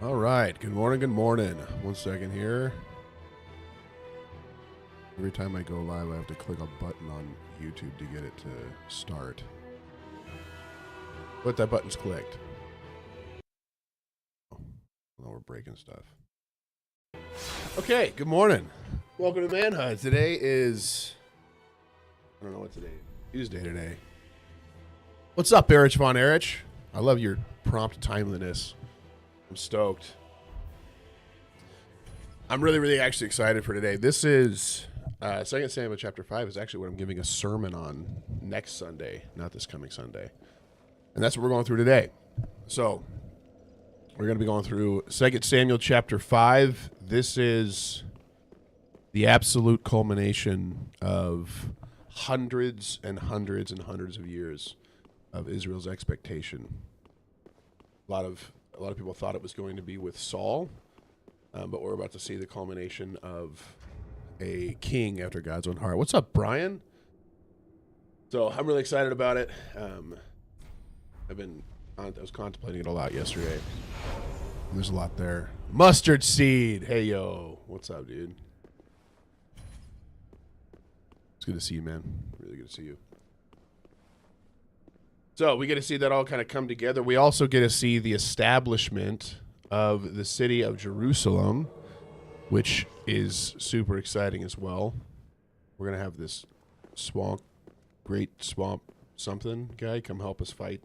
All right. Good morning. Good morning. 1 second here. Every time I go live, I have to click a button on YouTube to get it to start. But that button's clicked. Oh, we're breaking stuff. Okay. Good morning. Welcome to Manhunt. Today is, I don't know what today is. Tuesday today. What's up, Erich Von Erich? I love your prompt timeliness. I'm stoked. I'm really actually excited for today. This is 2 Samuel chapter 5 is actually what I'm giving a sermon on next Sunday, not this coming Sunday. And that's what we're going through today. So we're going to be going through 2 Samuel chapter 5. This is the absolute culmination of hundreds and hundreds and hundreds of years of Israel's expectation. A lot of people thought it was going to be with Saul, but we're about to see the culmination of a king after God's own heart. What's up, Brian? So I'm really excited about it. I was contemplating it a lot yesterday. There's a lot there. Mustard seed. Hey, yo. What's up, dude? It's good to see you, man. Really good to see you. So we get to see that all kind of come together. We also get to see the establishment of the city of Jerusalem, which is super exciting as well. We're going to have this great swamp something guy come help us fight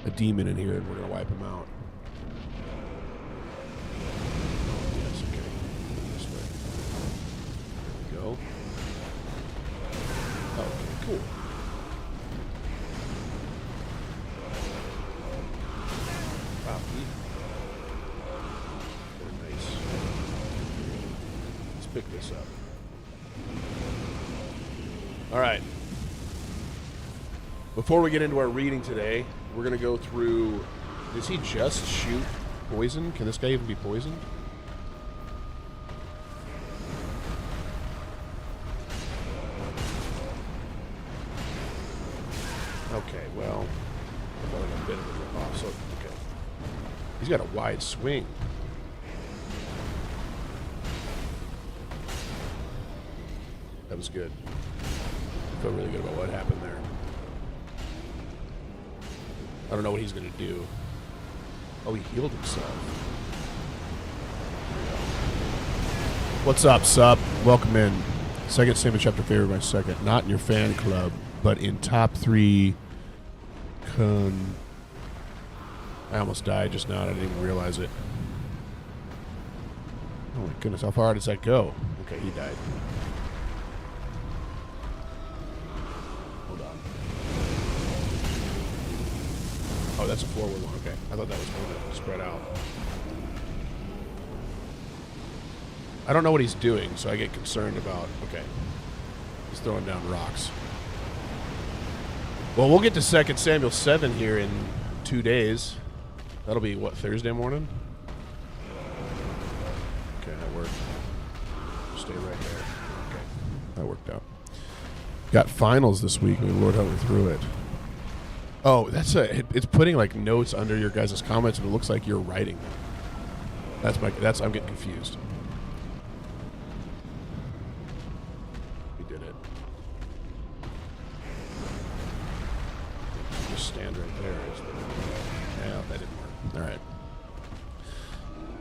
a demon in here, and we're going to wipe him out. Yes, okay. This way. There we go. Okay, cool. Wow, very nice. Let's pick this up. All right. Before we get into our reading today, we're going to go through... Does he just shoot poison? Can this guy even be poisoned? Okay, well... I felt like a bit of a rip-off, so... Okay. He's got a wide swing. That was good. I feel really good about what happened there. I don't know what he's going to do. Oh, he healed himself. What's up, sup? Welcome in. 2 Samuel chapter favorite by second. Not in your fan club, but in top 3. I almost died just now. I didn't even realize it. Oh my goodness, how far does that go? Okay, he died. Hold on. Oh, that's a forward one. Okay, I thought that was going to spread out. I don't know what he's doing, so I get concerned about... Okay. He's throwing down rocks. Well, we'll get to 2 Samuel 7 here in 2 days. That'll be, what, Thursday morning? Okay, that worked. Stay right there. Okay, that worked out. Got finals this week, and Lord help me through it. Oh, it's putting like notes under your guys' comments, and it looks like you're writing them. I'm getting confused. We did it. Just stand right there. Yeah, that didn't work. All right.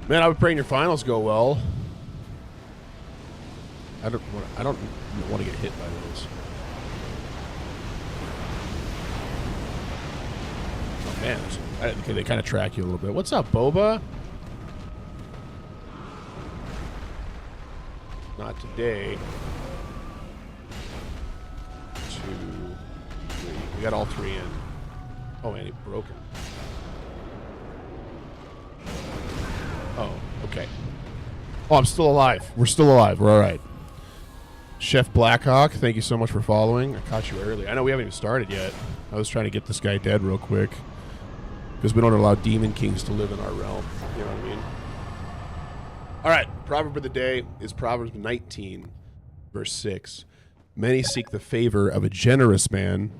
Man, I would pray your finals go well. I don't want to get hit by those. Oh man, okay, they kind of track you a little bit. What's up, Boba? Not today. 2, 3. We got all 3 in. Oh, and he broke it. Oh, okay. Oh, I'm still alive. We're still alive. We're all right. Chef Blackhawk, thank you so much for following. I caught you early. I know we haven't even started yet. I was trying to get this guy dead real quick because we don't allow demon kings to live in our realm. You know what I mean? All right. Proverb of the day is Proverbs 19, verse 6. Many seek the favor of a generous man,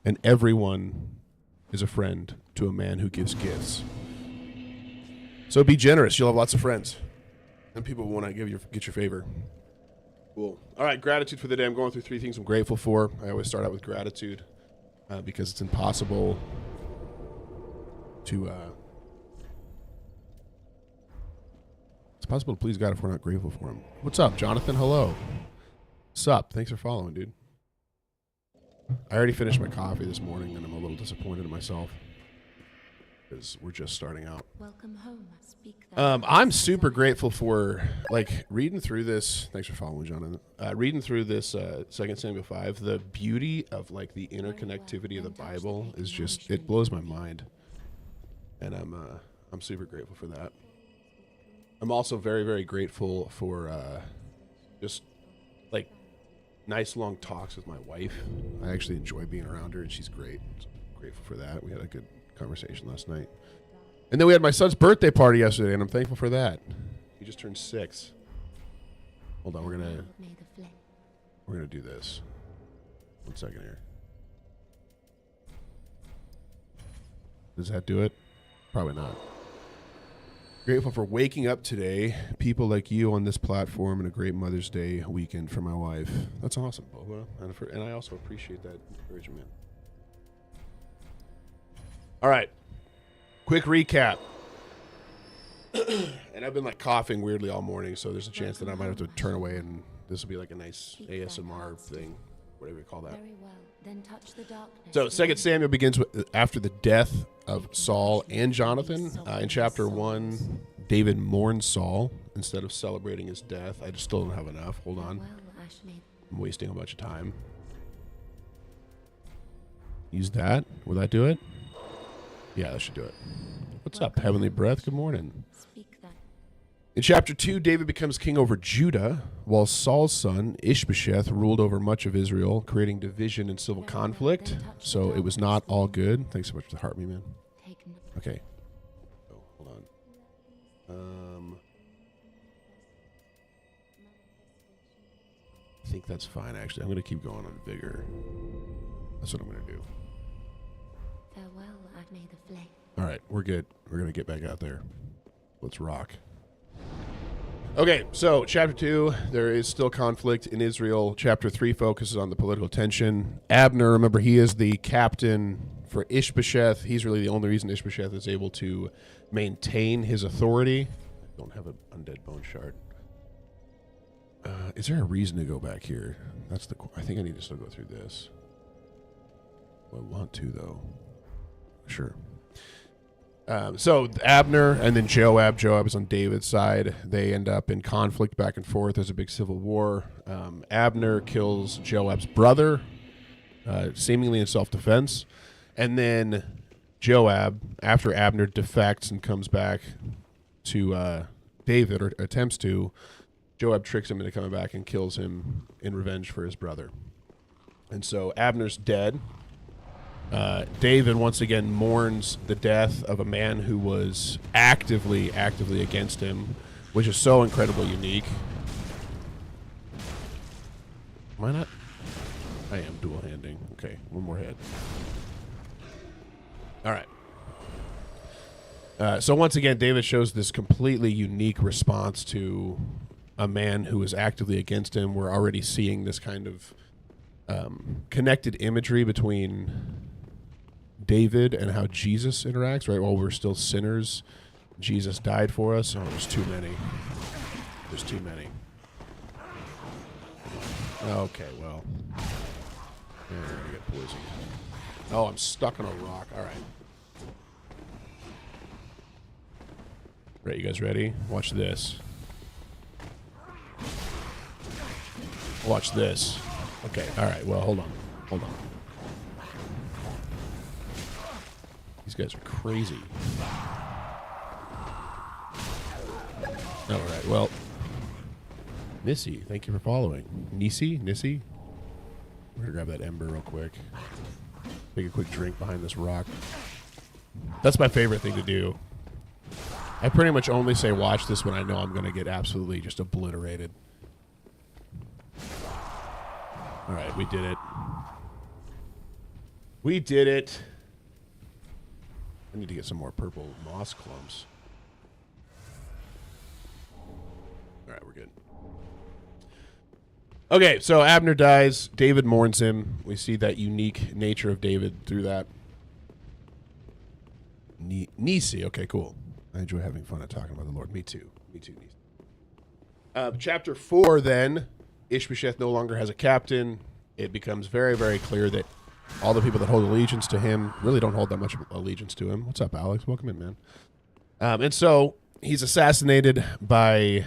and everyone is a friend to a man who gives gifts. So be generous. You'll have lots of friends, and people will want to get your favor. Cool. All right, gratitude for the day. I'm going through 3 things I'm grateful for. I always start out with gratitude because it's impossible to please God if we're not grateful for him. What's up, Jonathan? Hello. What's up? Thanks for following, dude. I already finished my coffee this morning, and I'm a little disappointed in myself because we're just starting out. Welcome home. I'm super grateful for reading through this. Thanks for following, Jonathan. Reading through this 2 Samuel 5. The beauty of the interconnectivity of the Bible is just, it blows my mind, and I'm super grateful for that. I'm also very, very grateful for just nice long talks with my wife. I actually enjoy being around her, and she's great. So I'm grateful for that. We had a good conversation last night. And then we had my son's birthday party yesterday, and I'm thankful for that. He just turned 6. Hold on, we're gonna do this. 1 second here. Does that do it? Probably not. Grateful for waking up today, people like you on this platform, and a great Mother's Day weekend for my wife. That's awesome, Boba. And I also appreciate that encouragement. All right. Quick recap. And I've been coughing weirdly all morning, so there's a chance that I might have to turn away, and this will be a nice ASMR thing, whatever you call that. So 2 Samuel begins with after the death of Saul and Jonathan. In chapter 1, David mourns Saul instead of celebrating his death. I just still don't have enough. Hold on. I'm wasting a bunch of time. Use that. Will that do it? Yeah, that should do it. What's up, Heavenly Breath? Good morning. In chapter 2, David becomes king over Judah, while Saul's son, Ishbosheth, ruled over much of Israel, creating division and civil conflict. So it was not all good. Thanks so much for the heart me, man. Okay. Oh, hold on. I think that's fine, actually. I'm going to keep going on vigor. That's what I'm going to do. Farewell, I've made the flame. All right, we're good. We're going to get back out there. Let's rock. Okay, so chapter 2, there is still conflict in Israel. Chapter 3 focuses on the political tension. Abner, remember, he is the captain for Ishbosheth. He's really the only reason Ishbosheth is able to maintain his authority. I don't have an undead bone shard. Is there a reason to go back here? I think I need to still go through this. I want to, though. Sure. So Abner and then Joab. Joab is on David's side. They end up in conflict back and forth. There's a big civil war. Abner kills Joab's brother, seemingly in self-defense. And then Joab, after Abner defects and comes back to David, or attempts to, Joab tricks him into coming back and kills him in revenge for his brother. And so Abner's dead. David once again mourns the death of a man who was actively against him, which is so incredibly unique. Am I not? I am dual handing. Okay, one more hit. All right. So once again, David shows this completely unique response to a man who is actively against him. We're already seeing this kind of connected imagery between David and how Jesus interacts, right? While we're still sinners, Jesus died for us. Oh, there's too many. There's too many. Okay, well. Yeah, we're gonna get poisoned. Oh, I'm stuck on a rock. All right. Right, you guys ready? Watch this. Watch this. Okay, all right, well, hold on. Hold on. These guys are crazy. All right, well. Nissy, thank you for following. Nissy? We're gonna grab that ember real quick. Take a quick drink behind this rock. That's my favorite thing to do. I pretty much only say watch this when I know I'm gonna get absolutely just obliterated. All right, we did it. We did it. I need to get some more purple moss clumps. All right, we're good. Okay, so Abner dies. David mourns him. We see that unique nature of David through that. Nisi. Okay, cool. I enjoy having fun at talking about the Lord. Me too. Me too, Nisi. Chapter 4, then, Ishbosheth no longer has a captain. It becomes very, very clear that all the people that hold allegiance to him really don't hold that much allegiance to him. What's up, Alex? Welcome in, man. And so he's assassinated by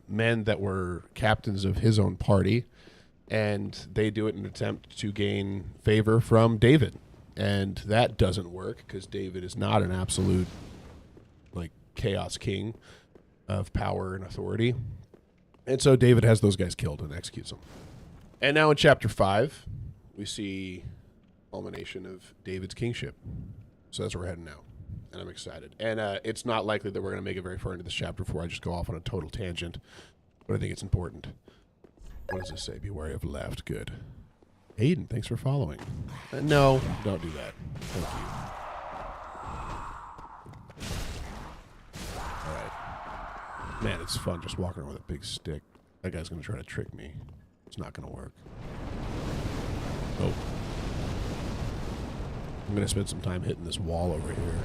men that were captains of his own party, and they do it in an attempt to gain favor from David. And that doesn't work because David is not an absolute, like, chaos king of power and authority. And so David has those guys killed and executes them. And now in chapter 5, we see culmination of David's kingship. So that's where we're heading now. And I'm excited. And it's not likely that we're going to make it very far into this chapter before I just go off on a total tangent. But I think it's important. What does this say? Be wary of left. Good. Aiden, thanks for following. No, don't do that. Thank you. All right. Man, it's fun just walking around with a big stick. That guy's going to try to trick me. It's not going to work. Oh. I'm going to spend some time hitting this wall over here.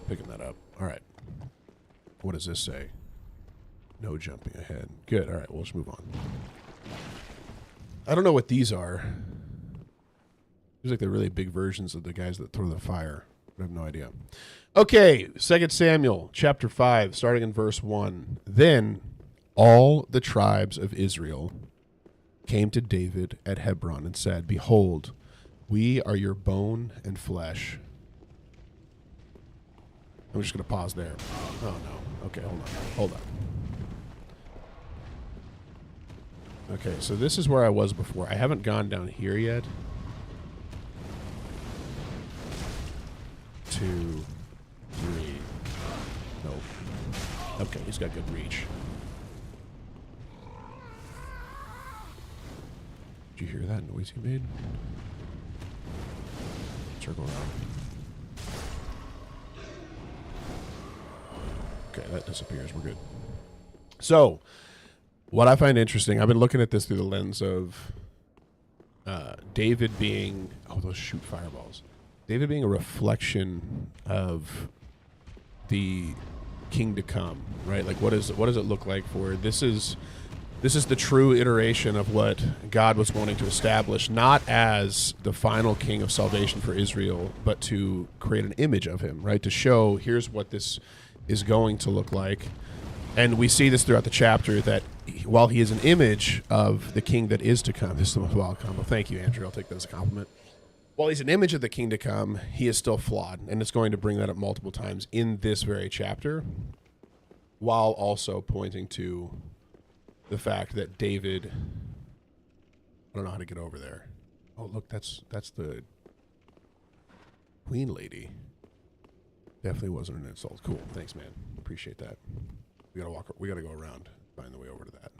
Picking that up. All right. What does this say? No jumping ahead. Good. All right. We'll just move on. I don't know what these are. These are like the really big versions of the guys that throw the fire. I have no idea. Okay. 2 Samuel chapter 5, starting in verse 1. Then all the tribes of Israel came to David at Hebron and said, Behold, we are your bone and flesh. I'm just going to pause there. Oh, no. Okay, hold on. Okay, so this is where I was before. I haven't gone down here yet. 2, 3. Nope. Okay, he's got good reach. Did you hear that noise he made? Circle around. Okay, that disappears. We're good. So, what I find interesting, I've been looking at this through the lens of David being, those shoot fireballs. David being a reflection of the king to come, right? Like, what does it look like for this is the true iteration of what God was wanting to establish, not as the final king of salvation for Israel, but to create an image of him, right? To show, here's what this is going to look like. And we see this throughout the chapter that while he is an image of the king that is to come, this is the most wild combo. Thank you, Andrew. I'll take that as a compliment. While he's an image of the king to come, he is still flawed. And it's going to bring that up multiple times in this very chapter, while also pointing to the fact that David, I don't know how to get over there. Oh, look, that's the queen lady. Definitely wasn't an insult. Cool. Thanks, man. Appreciate that. We gotta go around, find the way over to that.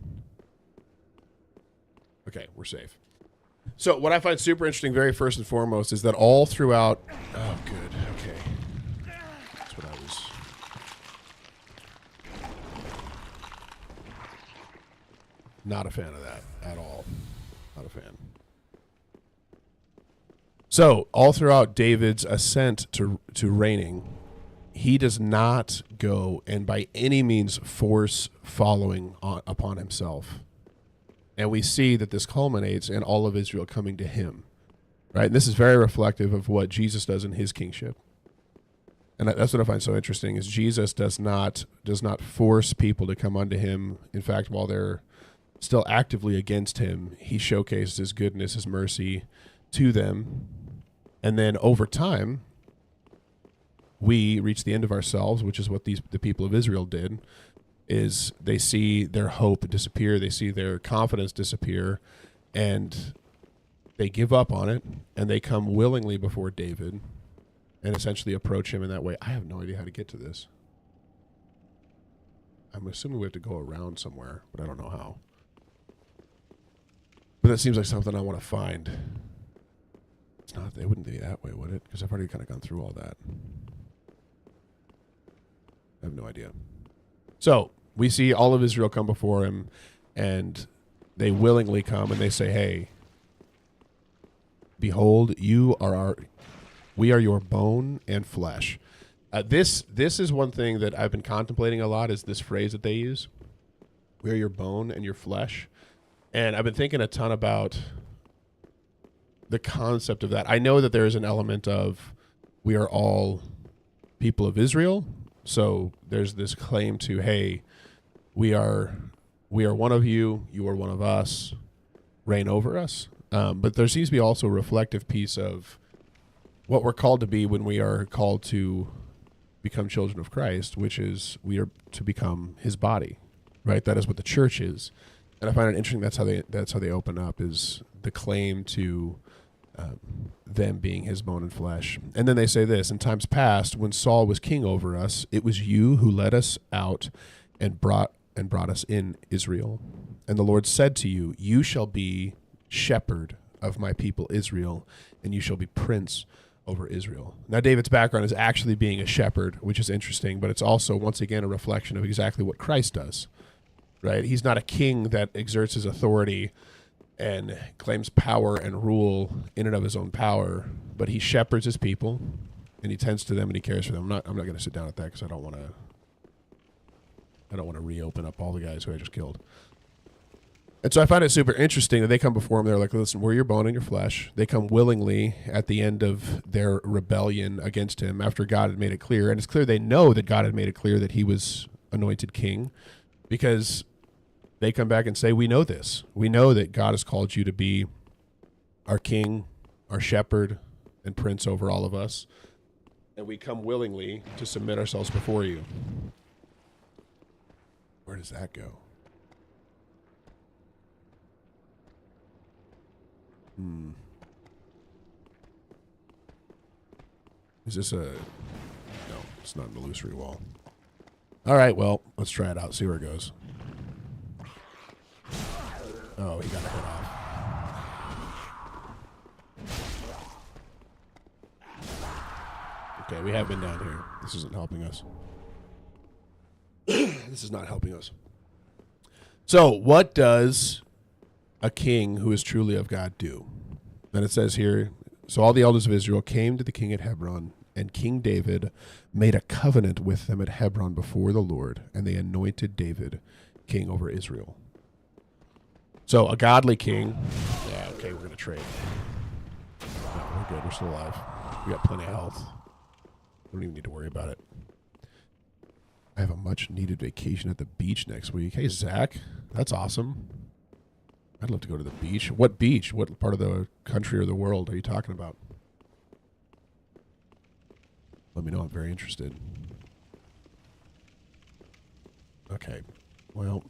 Okay, we're safe. So what I find super interesting, very first and foremost, is that all throughout, oh good, okay. That's what I was. Not a fan of that at all. Not a fan. So all throughout David's ascent to reigning, he does not go and by any means force following upon himself. And we see that this culminates in all of Israel coming to him, right? And this is very reflective of what Jesus does in his kingship. And that's what I find so interesting is Jesus does not force people to come unto him. In fact, while they're still actively against him, he showcases his goodness, his mercy to them. And then over time, we reach the end of ourselves, which is what the people of Israel did, is they see their hope disappear, they see their confidence disappear, and they give up on it, and they come willingly before David and essentially approach him in that way. I have no idea how to get to this. I'm assuming we have to go around somewhere, but I don't know how. But that seems like something I want to find. It's not, it wouldn't be that way, would it? Because I've already kind of gone through all that. I have no idea. So we see all of Israel come before him, and they willingly come and they say, hey, behold, we are your bone and flesh. This is one thing that I've been contemplating a lot, is this phrase that they use. We are your bone and your flesh. And I've been thinking a ton about the concept of that. I know that there is an element of we are all people of Israel. So there's this claim to, hey, we are one of you, you are one of us, reign over us. But there seems to be also a reflective piece of what we're called to be when we are called to become children of Christ, which is we are to become his body, right? That is what the church is. And I find it interesting that's how they open up, is the claim to them being his bone and flesh. And then they say this: in times past, when Saul was king over us, it was you who led us out and brought us in Israel. And the Lord said to you, you shall be shepherd of my people Israel, and you shall be prince over Israel. Now, David's background is actually being a shepherd, which is interesting, but it's also, once again, a reflection of exactly what Christ does, right? He's not a king that exerts his authority and claims power and rule in and of his own power, but he shepherds his people, and he tends to them, and he cares for them. I'm not going to sit down at that because I don't want to reopen up all the guys who I just killed. And so I find it super interesting that they come before him. They're like, listen, we're your bone and your flesh. They come willingly at the end of their rebellion against him after God had made it clear. And it's clear they know that God had made it clear that he was anointed king, because they come back and say, we know this. We know that God has called you to be our king, our shepherd, and prince over all of us. And we come willingly to submit ourselves before you. Where does that go? Is this a... No, it's not an illusory wall. All right, well, let's try it out, see where it goes. Oh, he got a hit off. Okay, we have been down here. This isn't helping us. This is not helping us. So, what does a king who is truly of God do? And it says here, so all the elders of Israel came to the king at Hebron, and King David made a covenant with them at Hebron before the Lord, and they anointed David king over Israel. So a godly king. Yeah, okay, we're going to trade. No, we're good. We're still alive. We got plenty of health. We don't even need to worry about it. I have a much-needed vacation at the beach next week. Hey, Zach, that's awesome. I'd love to go to the beach. What beach? What part of the country or the world are you talking about? Let me know. I'm very interested. Okay. Well,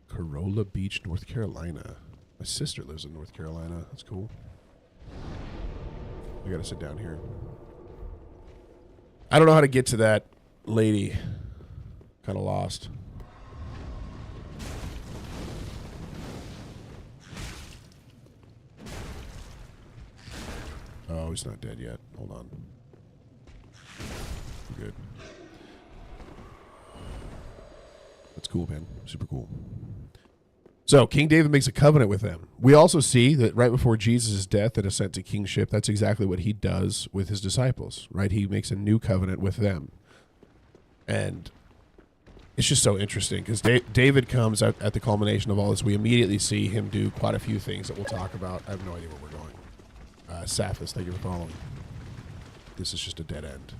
Corolla Beach, North Carolina. My sister lives in North Carolina. That's cool. I gotta sit down here. I don't know how to get to that lady. Kind of lost. Oh, he's not dead yet. Hold on. We're good. That's cool, man. Super cool. So King David makes a covenant with them. We also see that right before Jesus' death and ascent to kingship, that's exactly what he does with his disciples, right? He makes a new covenant with them. And it's just so interesting because David comes at the culmination of all this. We immediately see him do quite a few things that we'll talk about. I have no idea where we're going. Saphis, thank you for following. This is just a dead end.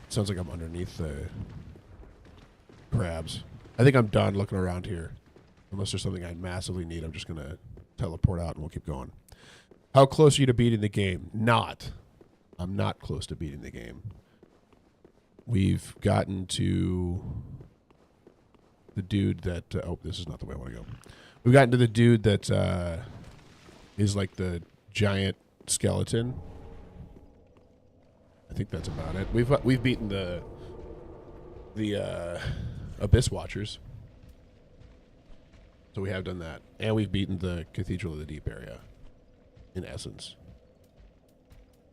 Sounds like I'm underneath the crabs. I think I'm done looking around here. Unless there's something I massively need, I'm just going to teleport out and we'll keep going. How close are you to beating the game? Not. I'm not close to beating the game. We've gotten to the dude that... oh, this is not the way I want to go. We've gotten to the dude that is like the giant skeleton. I think that's about it. We've beaten the Abyss Watchers. So we have done that. And we've beaten the Cathedral of the Deep area, in essence.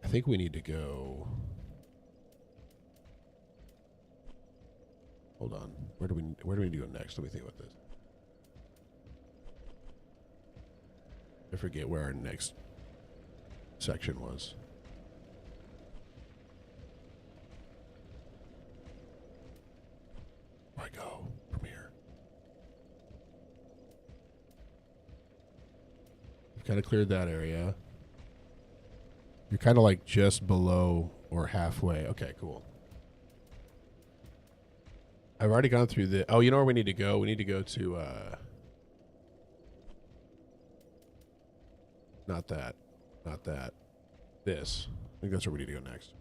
I think we need to go... Hold on. Where do we need to go next? Let me think about this. I forget where our next section was. Where do I go from here? We've kind of cleared that area. You're kind of like just below or halfway. Okay, cool. I've already gone through the... Oh, you know where we need to go? We need to go to... Not that. Not that. This. I think that's where we need to go next.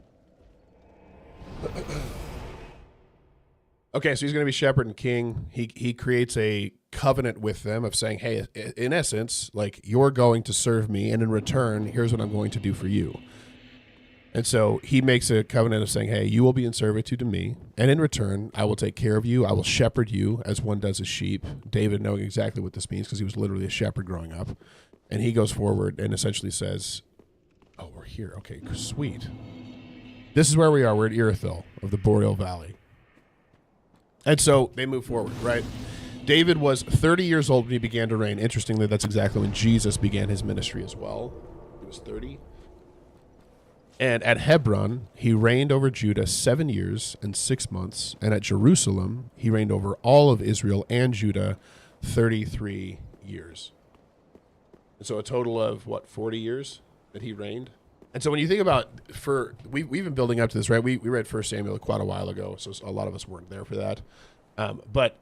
Okay, so he's going to be shepherd and king. He creates a covenant with them of saying, hey, in essence, like, you're going to serve me, and in return, here's what I'm going to do for you. And so he makes a covenant of saying, hey, you will be in servitude to me, and in return, I will take care of you. I will shepherd you as one does a sheep. David knowing exactly what this means because he was literally a shepherd growing up. And he goes forward and essentially says, oh, we're here. Okay, sweet. This is where we are. We're at Irithel of the Boreal Valley. And so they move forward, right? David was 30 years old when he began to reign. Interestingly, that's exactly when Jesus began his ministry as well. He was 30. And at Hebron, he reigned over Judah 7 years and 6 months. And at Jerusalem, he reigned over all of Israel and Judah 33 years. And so a total of, 40 years that he reigned? And so when you think about, we've been building up to this, right? We read 1 Samuel quite a while ago, so a lot of us weren't there for that. But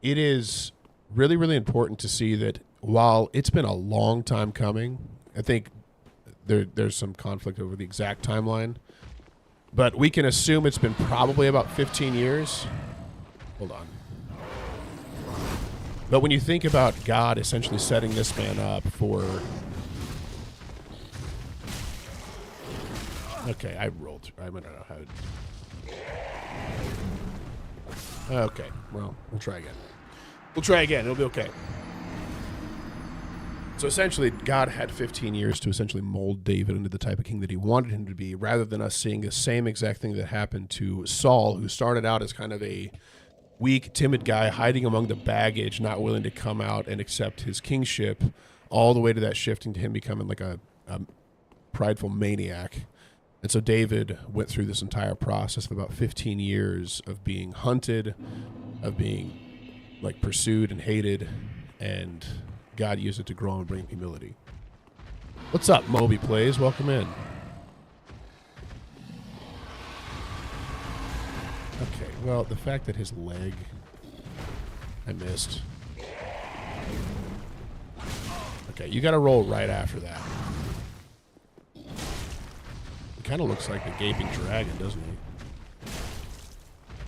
it is really, really important to see that while it's been a long time coming, I think there's some conflict over the exact timeline, but we can assume it's been probably about 15 years. Hold on. But when you think about God essentially setting this man up for... Okay, I rolled. I don't know how... Okay, well, we'll try again. It'll be okay. So essentially, God had 15 years to essentially mold David into the type of king that he wanted him to be, rather than us seeing the same exact thing that happened to Saul, who started out as kind of a weak, timid guy hiding among the baggage, not willing to come out and accept his kingship, all the way to that shifting to him becoming like a prideful maniac. And so David went through this entire process of about 15 years of being hunted, of being like pursued and hated, and God used it to grow and bring him humility. What's up, Moby Plays? Welcome in. Okay, well, the fact that his leg I missed. Okay, you got to roll right after that. It kind of looks like the gaping dragon, doesn't he?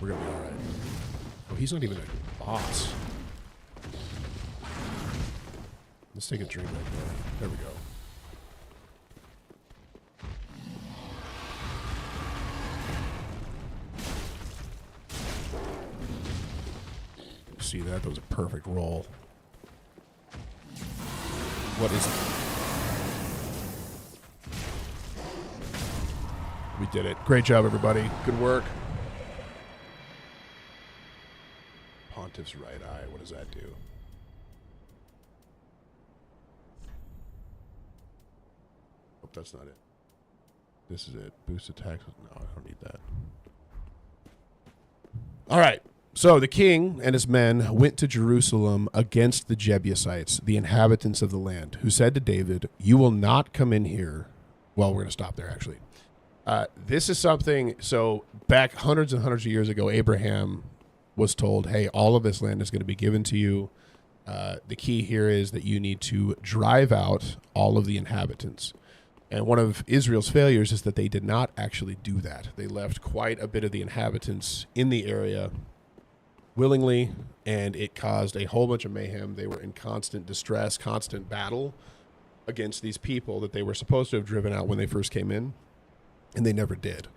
We're going to be all right. Oh, he's not even a boss. Let's take a drink right there. There we go. See that? That was a perfect roll. What is it? We did it. Great job, everybody. Good work. Pontiff's right eye. What does that do? Oh, that's not it. This is it. Boost attacks. No, I don't need that. All right. So the king and his men went to Jerusalem against the Jebusites, the inhabitants of the land, who said to David, "You will not come in here." Well, we're going to stop there, actually. This is something, so back hundreds and hundreds of years ago, Abraham was told, hey, all of this land is going to be given to you. The key here is that you need to drive out all of the inhabitants. And one of Israel's failures is that they did not actually do that. They left quite a bit of the inhabitants in the area willingly, and it caused a whole bunch of mayhem. They were in constant distress, constant battle against these people that they were supposed to have driven out when they first came in, and they never did.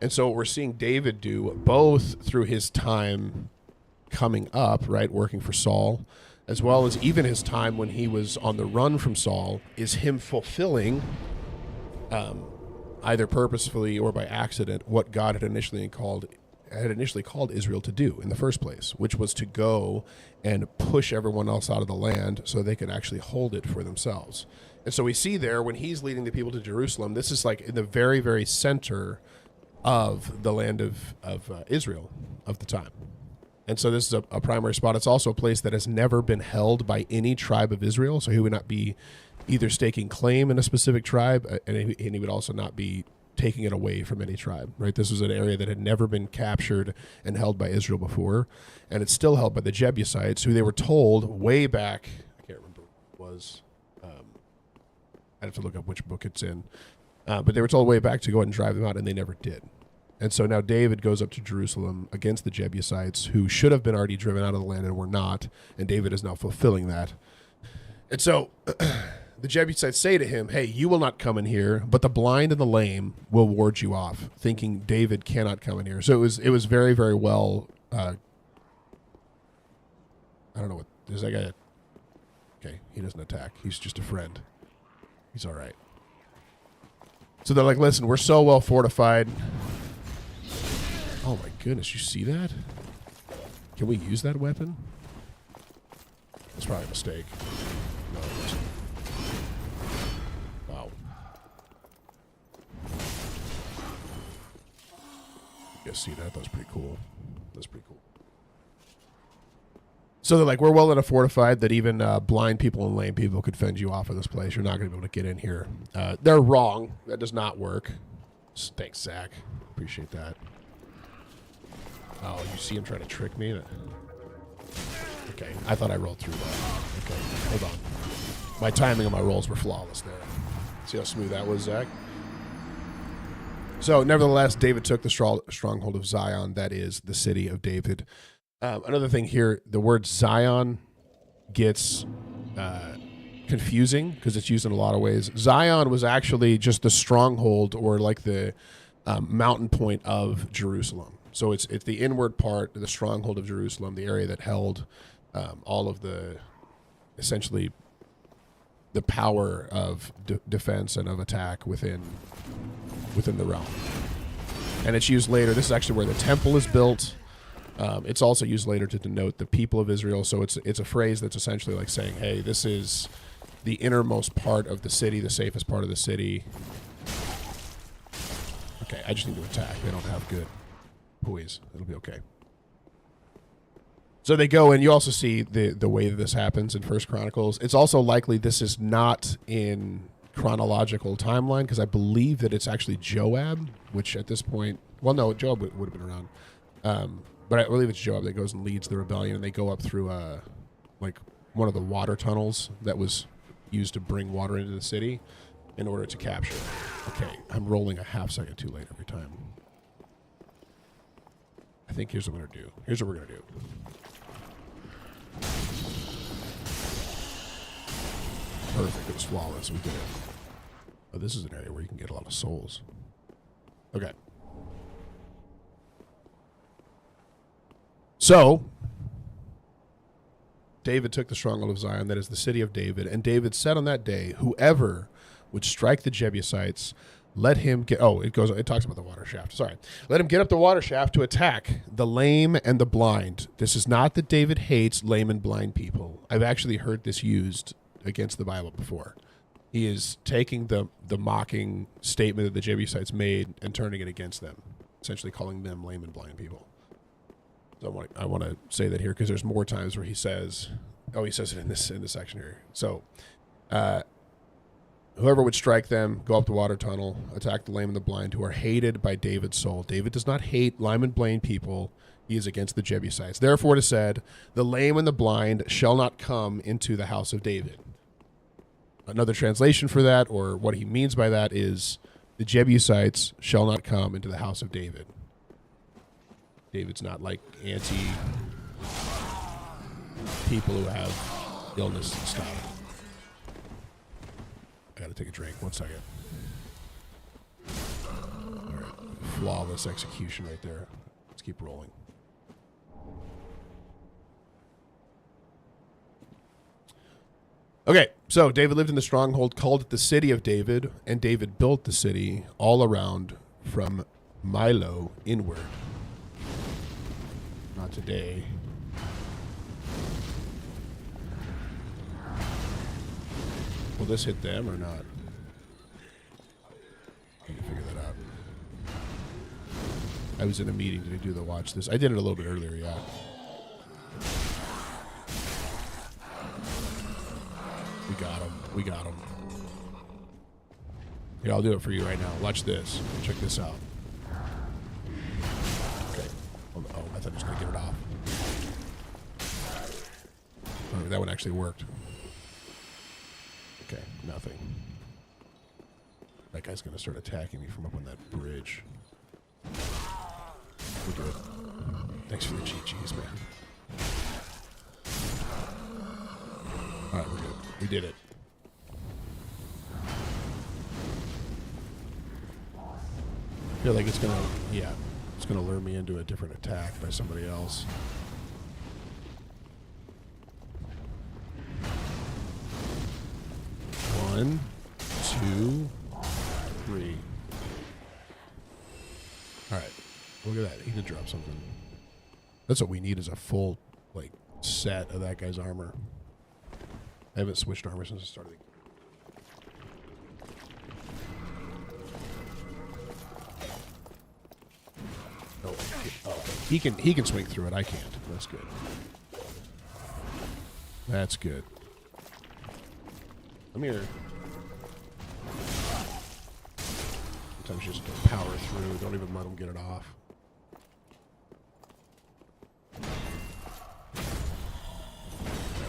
And so what we're seeing David do, both through his time coming up, right, working for Saul, as well as even his time when he was on the run from Saul, is him fulfilling, either purposefully or by accident, what God had initially had initially called Israel to do in the first place, which was to go and push everyone else out of the land so they could actually hold it for themselves. And so we see there when he's leading the people to Jerusalem, this is like in the very, very center of the land of Israel of the time. And so this is a primary spot. It's also a place that has never been held by any tribe of Israel. So he would not be either staking claim in a specific tribe, and he would also not be taking it away from any tribe, right? This was an area that had never been captured and held by Israel before, and it's still held by the Jebusites, who they were told way back, I can't remember what it was, I'd have to look up which book it's in, but they were told way back to go ahead and drive them out, and they never did. And so now David goes up to Jerusalem against the Jebusites, who should have been already driven out of the land and were not, and David is now fulfilling that. And so the Jebusites say to him, hey, you will not come in here, but the blind and the lame will ward you off, thinking David cannot come in here. So it was very, very well, I don't know what, is that guy, okay, he doesn't attack. He's just a friend. He's all right. So they're like, listen, we're so well fortified. Oh my goodness, you see that? Can we use that weapon? That's probably a mistake. No, it wasn't. Wow. You guys see that? That was pretty cool. That's pretty cool. So they're like, we're well enough fortified that even blind people and lame people could fend you off of this place. You're not going to be able to get in here. They're wrong. That does not work. Thanks, Zach. Appreciate that. Oh, you see him trying to trick me? Okay, I thought I rolled through that. Okay, hold on. My timing on my rolls were flawless there. See how smooth that was, Zach? So, nevertheless, David took the stronghold of Zion, that is the city of David. Another thing here, the word Zion gets confusing because it's used in a lot of ways. Zion was actually just the stronghold or like the mountain point of Jerusalem. So it's the inward part, the stronghold of Jerusalem, the area that held all of the, essentially, the power of defense and of attack within the realm. And it's used later. This is actually where the temple is built. It's also used later to denote the people of Israel. So it's a phrase that's essentially like saying, hey, this is the innermost part of the city, the safest part of the city. Okay, I just need to attack. They don't have good poise. It'll be okay. So they go, and you also see the way that this happens in First Chronicles. It's also likely this is not in chronological timeline, because I believe that it's actually Joab, which at this point, well, no, Joab would have been around. But I believe it's Joab that goes and leads the rebellion, and they go up through like one of the water tunnels that was used to bring water into the city in order to capture it. Okay, I'm rolling a half second too late every time. I think here's what we're going to do. Here's what we're going to do. Perfect. It was flawless. We did it. Oh, this is an area where you can get a lot of souls. Okay. So, David took the stronghold of Zion, that is the city of David, and David said on that day, whoever would strike the Jebusites, let him get, it talks about the water shaft, sorry. Let him get up the water shaft to attack the lame and the blind. This is not that David hates lame and blind people. I've actually heard this used against the Bible before. He is taking the mocking statement that the Jebusites made and turning it against them, essentially calling them lame and blind people. So I want to say that here because there's more times where he says it in this section here. So, whoever would strike them, go up the water tunnel, attack the lame and the blind, who are hated by David's soul. David does not hate lame and blind people. He is against the Jebusites. Therefore, it is said, the lame and the blind shall not come into the house of David. Another translation for that, or what he means by that, is the Jebusites shall not come into the house of David. David's not like anti-people who have illness and stuff. I gotta take a drink. 1 second. All right. Flawless execution right there. Let's keep rolling. Okay, so David lived in the stronghold, called it the city of David, and David built the city all around from Milo inward. not today. Will this hit them or not? I need to figure that out. I was in a meeting. Did I do the watch this? I did it a little bit earlier, yeah. We got him. We got him. Here, I'll do it for you right now. Watch this. Check this out. Okay. Oh, I thought I was going to get it off. Oh, that one actually worked. Okay, nothing. That guy's going to start attacking me from up on that bridge. We're good. Thanks for the GGs, man. Alright, we're good. We did it. I feel like it's gonna, it's gonna lure me into a different attack by somebody else. One, two, three. Alright, look at that. He did drop something. That's what we need, is a full, like, set of that guy's armor. I haven't switched armor since I started. Oh, he can swing through it. I can't. That's good. That's good. Come here. Sometimes you just don't power through. Don't even let them get it off.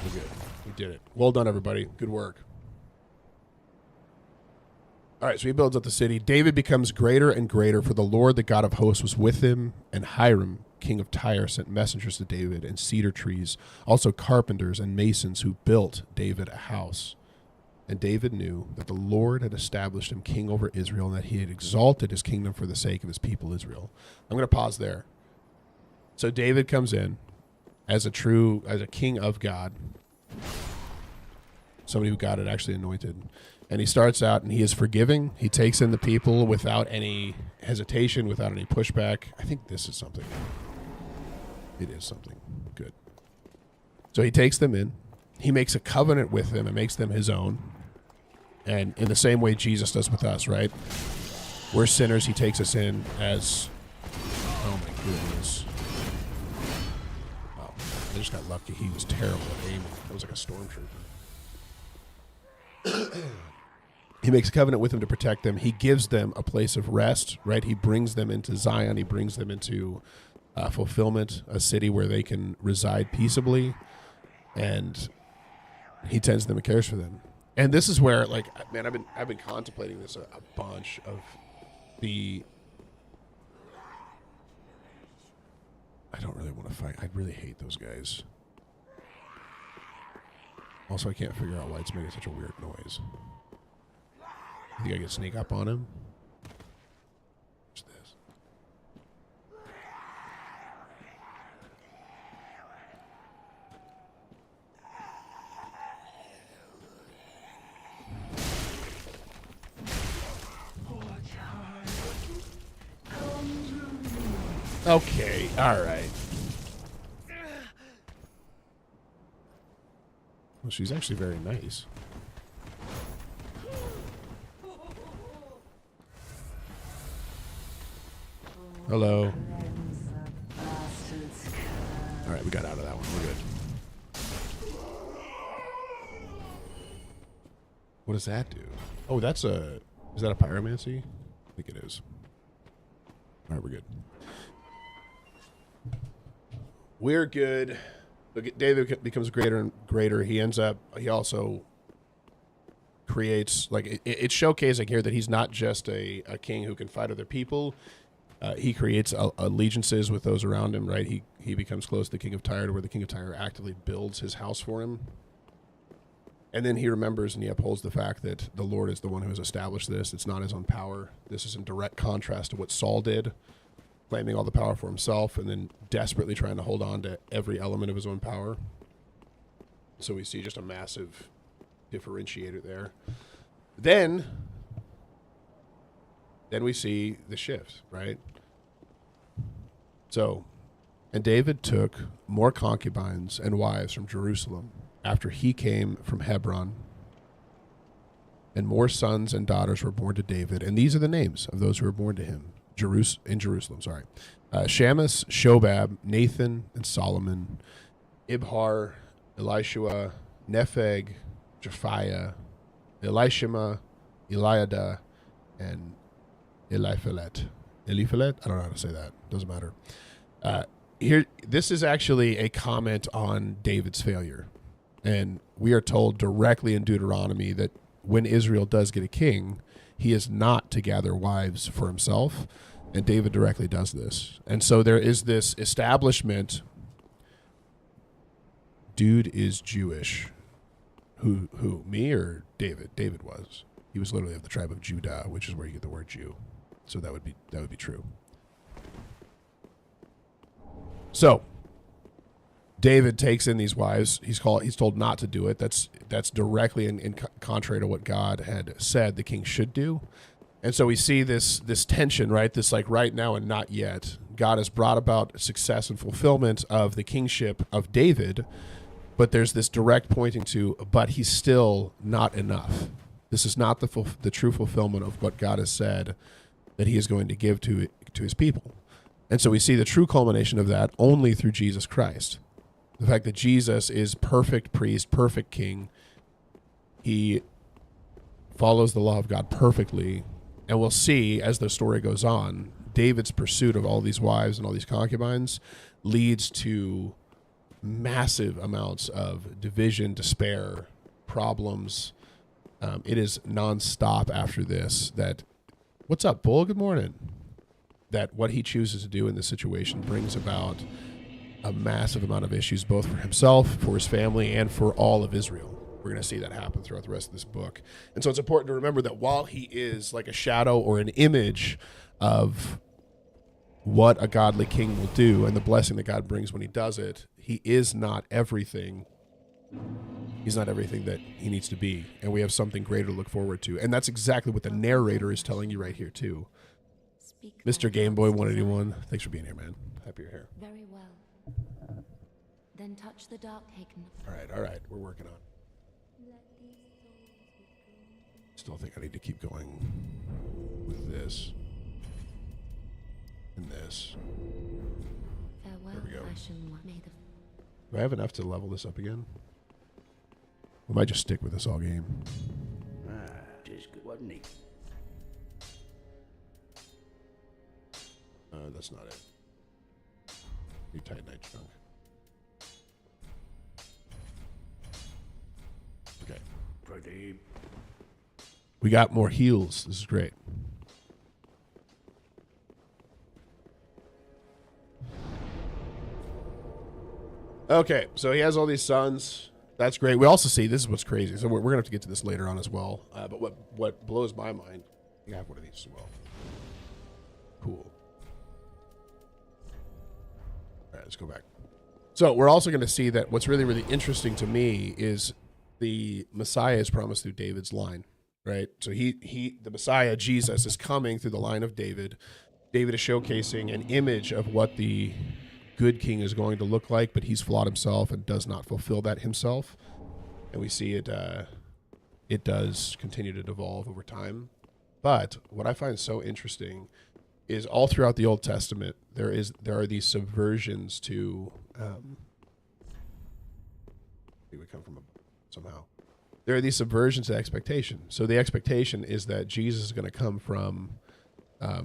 We're good. We did it. Well done, everybody. Good work. All right, so he builds up the city. David becomes greater and greater, for the Lord, the God of hosts, was with him. And Hiram, king of Tyre, sent messengers to David, and cedar trees, also carpenters and masons who built David a house. And David knew that the Lord had established him king over Israel, and that he had exalted his kingdom for the sake of his people Israel. I'm going to pause there. So David comes in as a king of God, somebody who God had actually anointed. And he starts out, and he is forgiving. He takes in the people without any hesitation, without any pushback. I think this is something. It is something. Good. So he takes them in. He makes a covenant with them and makes them his own. And in the same way Jesus does with us, right? We're sinners. He takes us in as... Oh, my goodness. Oh, I just got lucky. He was terrible at aiming. That was like a stormtrooper. He makes a covenant with them to protect them. He gives them a place of rest, right? He brings them into Zion. He brings them into fulfillment, a city where they can reside peaceably. And he tends them and cares for them. And this is where, like, man, I've been contemplating this a bunch of the... I don't really want to fight. I really hate those guys. Also, I can't figure out why it's making such a weird noise. I think I can sneak up on him. What's this? Okay, all right. Well, she's actually very nice. Hello. All right, we got out of that one. We're good. What does that do? Oh, that's a... Is that a pyromancy? I think it is. All right, we're good. We're good. Look, David becomes greater and greater. He ends up... He also creates... Like, it's showcasing here that he's not just a king who can fight other people. He creates allegiances with those around him, right? He becomes close to the king of Tyre, where the king of Tyre actively builds his house for him. And then he remembers and he upholds the fact that the Lord is the one who has established this. It's not his own power. This is in direct contrast to what Saul did, claiming all the power for himself and then desperately trying to hold on to every element of his own power. So we see just a massive differentiator there. Then we see the shift, right? So And David took more concubines and wives from Jerusalem after he came from Hebron. And more sons and daughters were born to David. And these are the names of those who were born to him in Jerusalem. Shamus, Shobab, Nathan, and Solomon, Ibhar, Elishua, Nepheg, Japhiah, Elishama, Eliada, and Eliphalet. Eliphalet? I don't know how to say that. Doesn't matter. This is actually a comment on David's failure. And we are told directly in Deuteronomy that when Israel does get a king, he is not to gather wives for himself. And David directly does this. And so there is this establishment. Dude is Jewish. Who? Me or David? David was. He was literally of the tribe of Judah, which is where you get the word Jew. So that would be true. So David takes in these wives. He's told not to do it. That's directly in contrary to what God had said the king should do. And so we see this tension, right? This like right now and not yet. God has brought about success and fulfillment of the kingship of David, but there's this direct pointing to, but he's still not enough. This is not the true fulfillment of what God has said that he is going to give to his people. And so we see the true culmination of that only through Jesus Christ. The fact that Jesus is perfect priest, perfect king. He follows the law of God perfectly. And we'll see as the story goes on, David's pursuit of all these wives and all these concubines leads to massive amounts of division, despair, problems. It is nonstop after this that, what's up, Bull? Good morning. That what he chooses to do in this situation brings about a massive amount of issues, both for himself, for his family, and for all of Israel. We're going to see that happen throughout the rest of this book. And so it's important to remember that while he is like a shadow or an image of what a godly king will do and the blessing that God brings when he does it, he is not everything. He's not everything that he needs to be. And we have something greater to look forward to. And that's exactly what the narrator is telling you right here, too. Mr. Game Boy 181, thanks for being here, man. Happy you're here. Very well. Then touch the dark Hagen. All right, we're working on it. Still think I need to keep going with this and this. Farewell, There we go. Do Do I have enough to level this up again? We might just stick with this all game. Just good, wasn't he? That's not it. You tight night chunk. Okay. Pretty. We got more heals. This is great. Okay, so he has all these sons. That's great. We also see, this is what's crazy. So we're going to have to get to this later on as well. But what blows my mind, you have one of these as well. Cool. All right, let's go back. So we're also going to see that what's really, really interesting to me is the Messiah is promised through David's line, right? So the Messiah, Jesus, is coming through the line of David. David is showcasing an image of what the good king is going to look like, but he's flawed himself and does not fulfill that himself. And we see it does continue to devolve over time. But what I find so interesting is all throughout the Old Testament, there are these subversions to we would come from somehow. There are these subversions to expectation. So the expectation is that Jesus is going to come from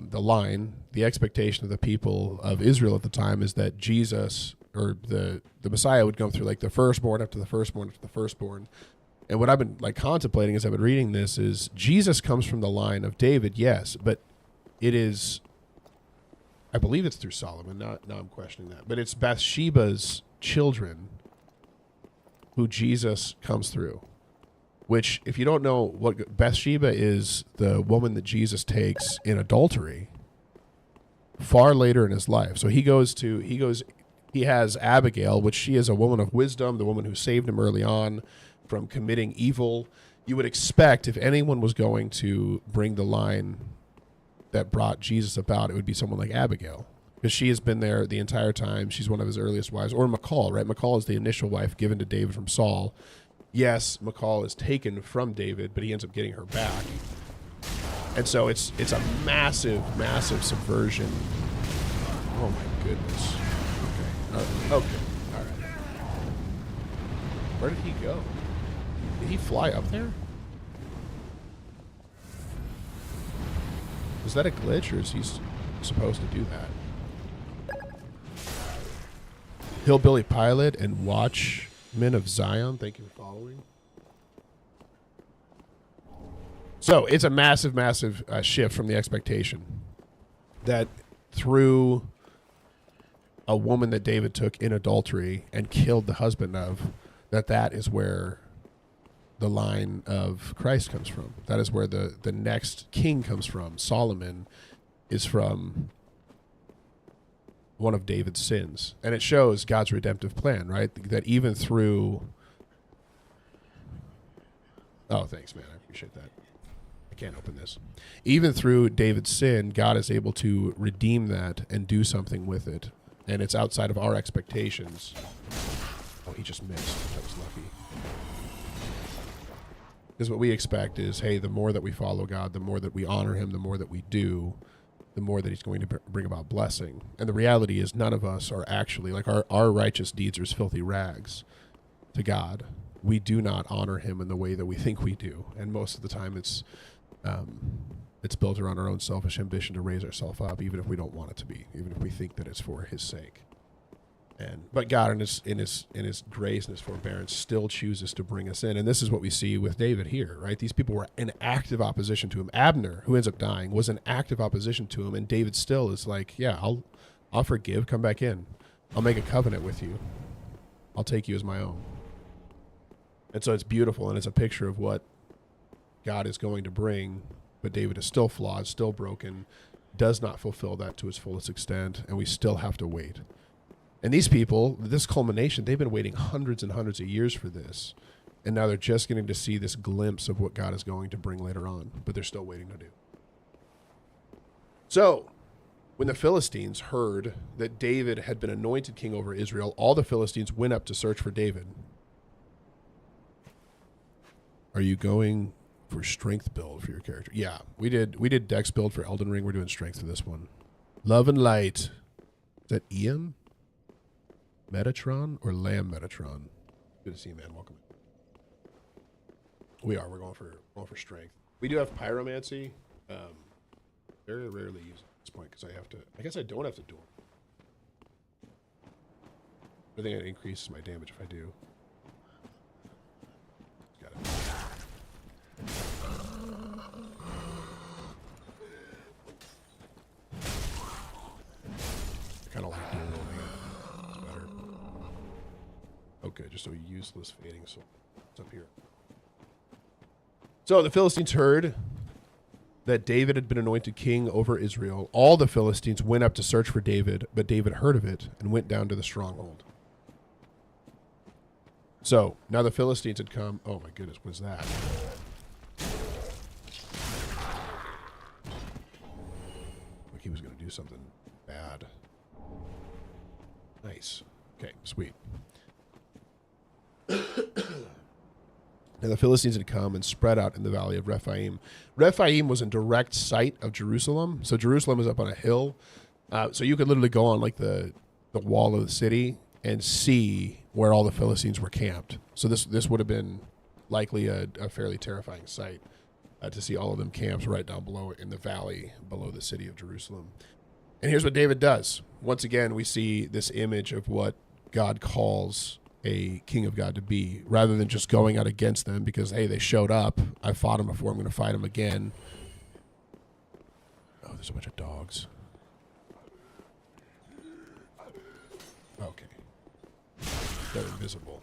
the line. The expectation of the people of Israel at the time is that Jesus or the Messiah would go through like the firstborn after the firstborn after the firstborn. And what I've been like contemplating as I've been reading this is Jesus comes from the line of David, yes, but it is, I believe it's through Solomon. Now I'm questioning that, but it's Bathsheba's children who Jesus comes through. Which, if you don't know what Bathsheba is, the woman that Jesus takes in adultery far later in his life. So he has Abigail, which she is a woman of wisdom, the woman who saved him early on from committing evil. You would expect if anyone was going to bring the line that brought Jesus about, it would be someone like Abigail. because she has been there the entire time. She's one of his earliest wives. Or Michal, right? Michal is the initial wife given to David from Saul. Yes, Michal is taken from David, but he ends up getting her back. And so it's a massive, massive subversion. Oh my goodness. Okay. Okay. All right. Where did he go? Did he fly up there? Is that a glitch, or is he supposed to do that? Hillbilly Pilot and Watchmen of Zion, thank you for following. So it's a massive, massive shift from the expectation that through a woman that David took in adultery and killed the husband of, that is where the line of Christ comes from. That is where the next king comes from. Solomon is from one of David's sins. And it shows God's redemptive plan, right? That even through... Oh, thanks, man. I appreciate that. I can't open this. Even through David's sin, God is able to redeem that and do something with it. And it's outside of our expectations. Oh, he just missed. That was lucky. Because what we expect is, hey, the more that we follow God, the more that we honor him, the more that we do, the more that he's going to bring about blessing. And the reality is none of us are actually, like our righteous deeds are as filthy rags to God. We do not honor him in the way that we think we do. And most of the time it's built around our own selfish ambition to raise ourselves up, even if we don't want it to be, even if we think that it's for his sake. But God, in his grace and his forbearance, still chooses to bring us in. And this is what we see with David here, right? These people were in active opposition to him. Abner, who ends up dying, was in active opposition to him, and David still is like, yeah, I'll forgive, come back in. I'll make a covenant with you. I'll take you as my own. And so it's beautiful, and it's a picture of what God is going to bring, but David is still flawed, still broken, does not fulfill that to its fullest extent, and we still have to wait. And these people, this culmination, they've been waiting hundreds and hundreds of years for this. And now they're just getting to see this glimpse of what God is going to bring later on. But they're still waiting to do. So, when the Philistines heard that David had been anointed king over Israel, all the Philistines went up to search for David. Are you going for strength build for your character? Yeah, we did dex build for Elden Ring. We're doing strength for this one. Love and light. Is that Ian? Metatron or Lamb Metatron? Good to see you, man. Welcome. We're going for strength. We do have pyromancy. Very rarely use it at this point because I guess I don't have to duel. I think it increases my damage if I do. Got it. I kind of like dueling. Okay, just a useless fading soul. It's up here. So the Philistines heard that David had been anointed king over Israel. All the Philistines went up to search for David, but David heard of it and went down to the stronghold. So now the Philistines had come. Oh my goodness, what is that? Like he was going to do something bad. Nice. Okay, sweet. And the Philistines had come and spread out in the valley of Rephaim. Rephaim was in direct sight of Jerusalem. So Jerusalem is up on a hill. So you could literally go on like the wall of the city and see where all the Philistines were camped. So this would have been likely a fairly terrifying sight to see all of them camped right down below in the valley below the city of Jerusalem. And here's what David does. Once again, we see this image of what God calls a king of God to be, rather than just going out against them because, hey, they showed up. I fought them before. I'm going to fight them again. Oh, there's a bunch of dogs. Okay. They're invisible.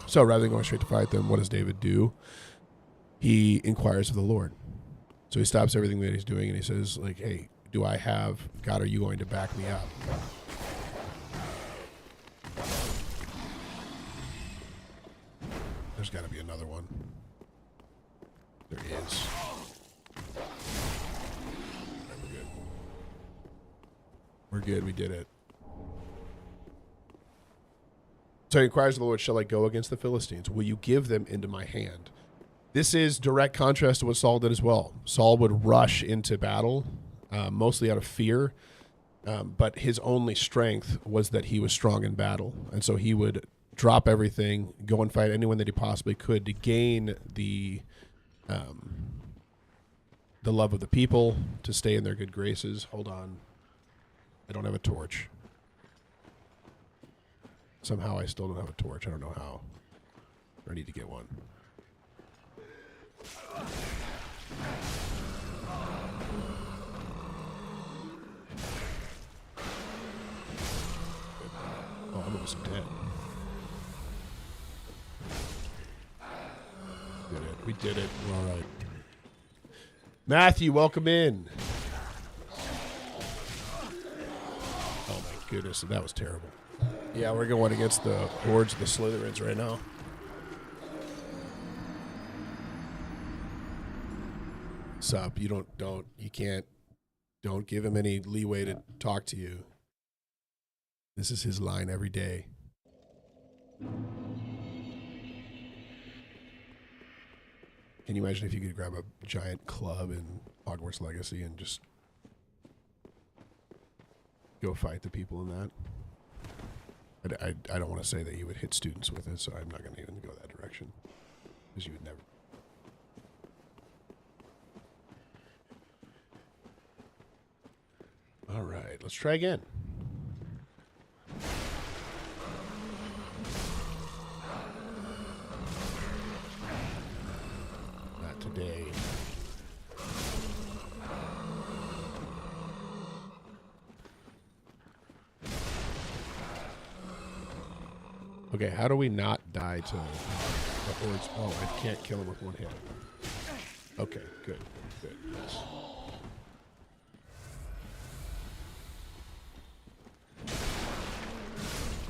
So rather than going straight to fight them, what does David do? He inquires of the Lord. So he stops everything that he's doing and he says, like, hey, do I have, God, are you going to back me up? There's got to be another one. There is. Right, we're good. We're good. We did it. So he inquires of the Lord, shall I go against the Philistines? Will you give them into my hand? This is direct contrast to what Saul did as well. Saul would rush into battle, mostly out of fear, but his only strength was that he was strong in battle. And so he would drop everything, go and fight anyone that he possibly could to gain the love of the people, to stay in their good graces. Hold on. I don't have a torch. Somehow I still don't have a torch. I don't know how. I need to get one. Oh, I'm almost dead. Did it. We did it. We're all right. Matthew, welcome in. Oh my goodness, that was terrible. Yeah, we're going against the hordes of the Slytherins right now. Sup, you don't give him any leeway to talk to you. This is his line every day. Can you imagine if you could grab a giant club in Hogwarts Legacy and just go fight the people in that? I don't want to say that you would hit students with it, so I'm not going to even go that direction. Because you would never. All right, let's try again. Not today. Okay, how do we not die to the hordes? Oh, I can't kill him with one hit. Okay, good. Yes.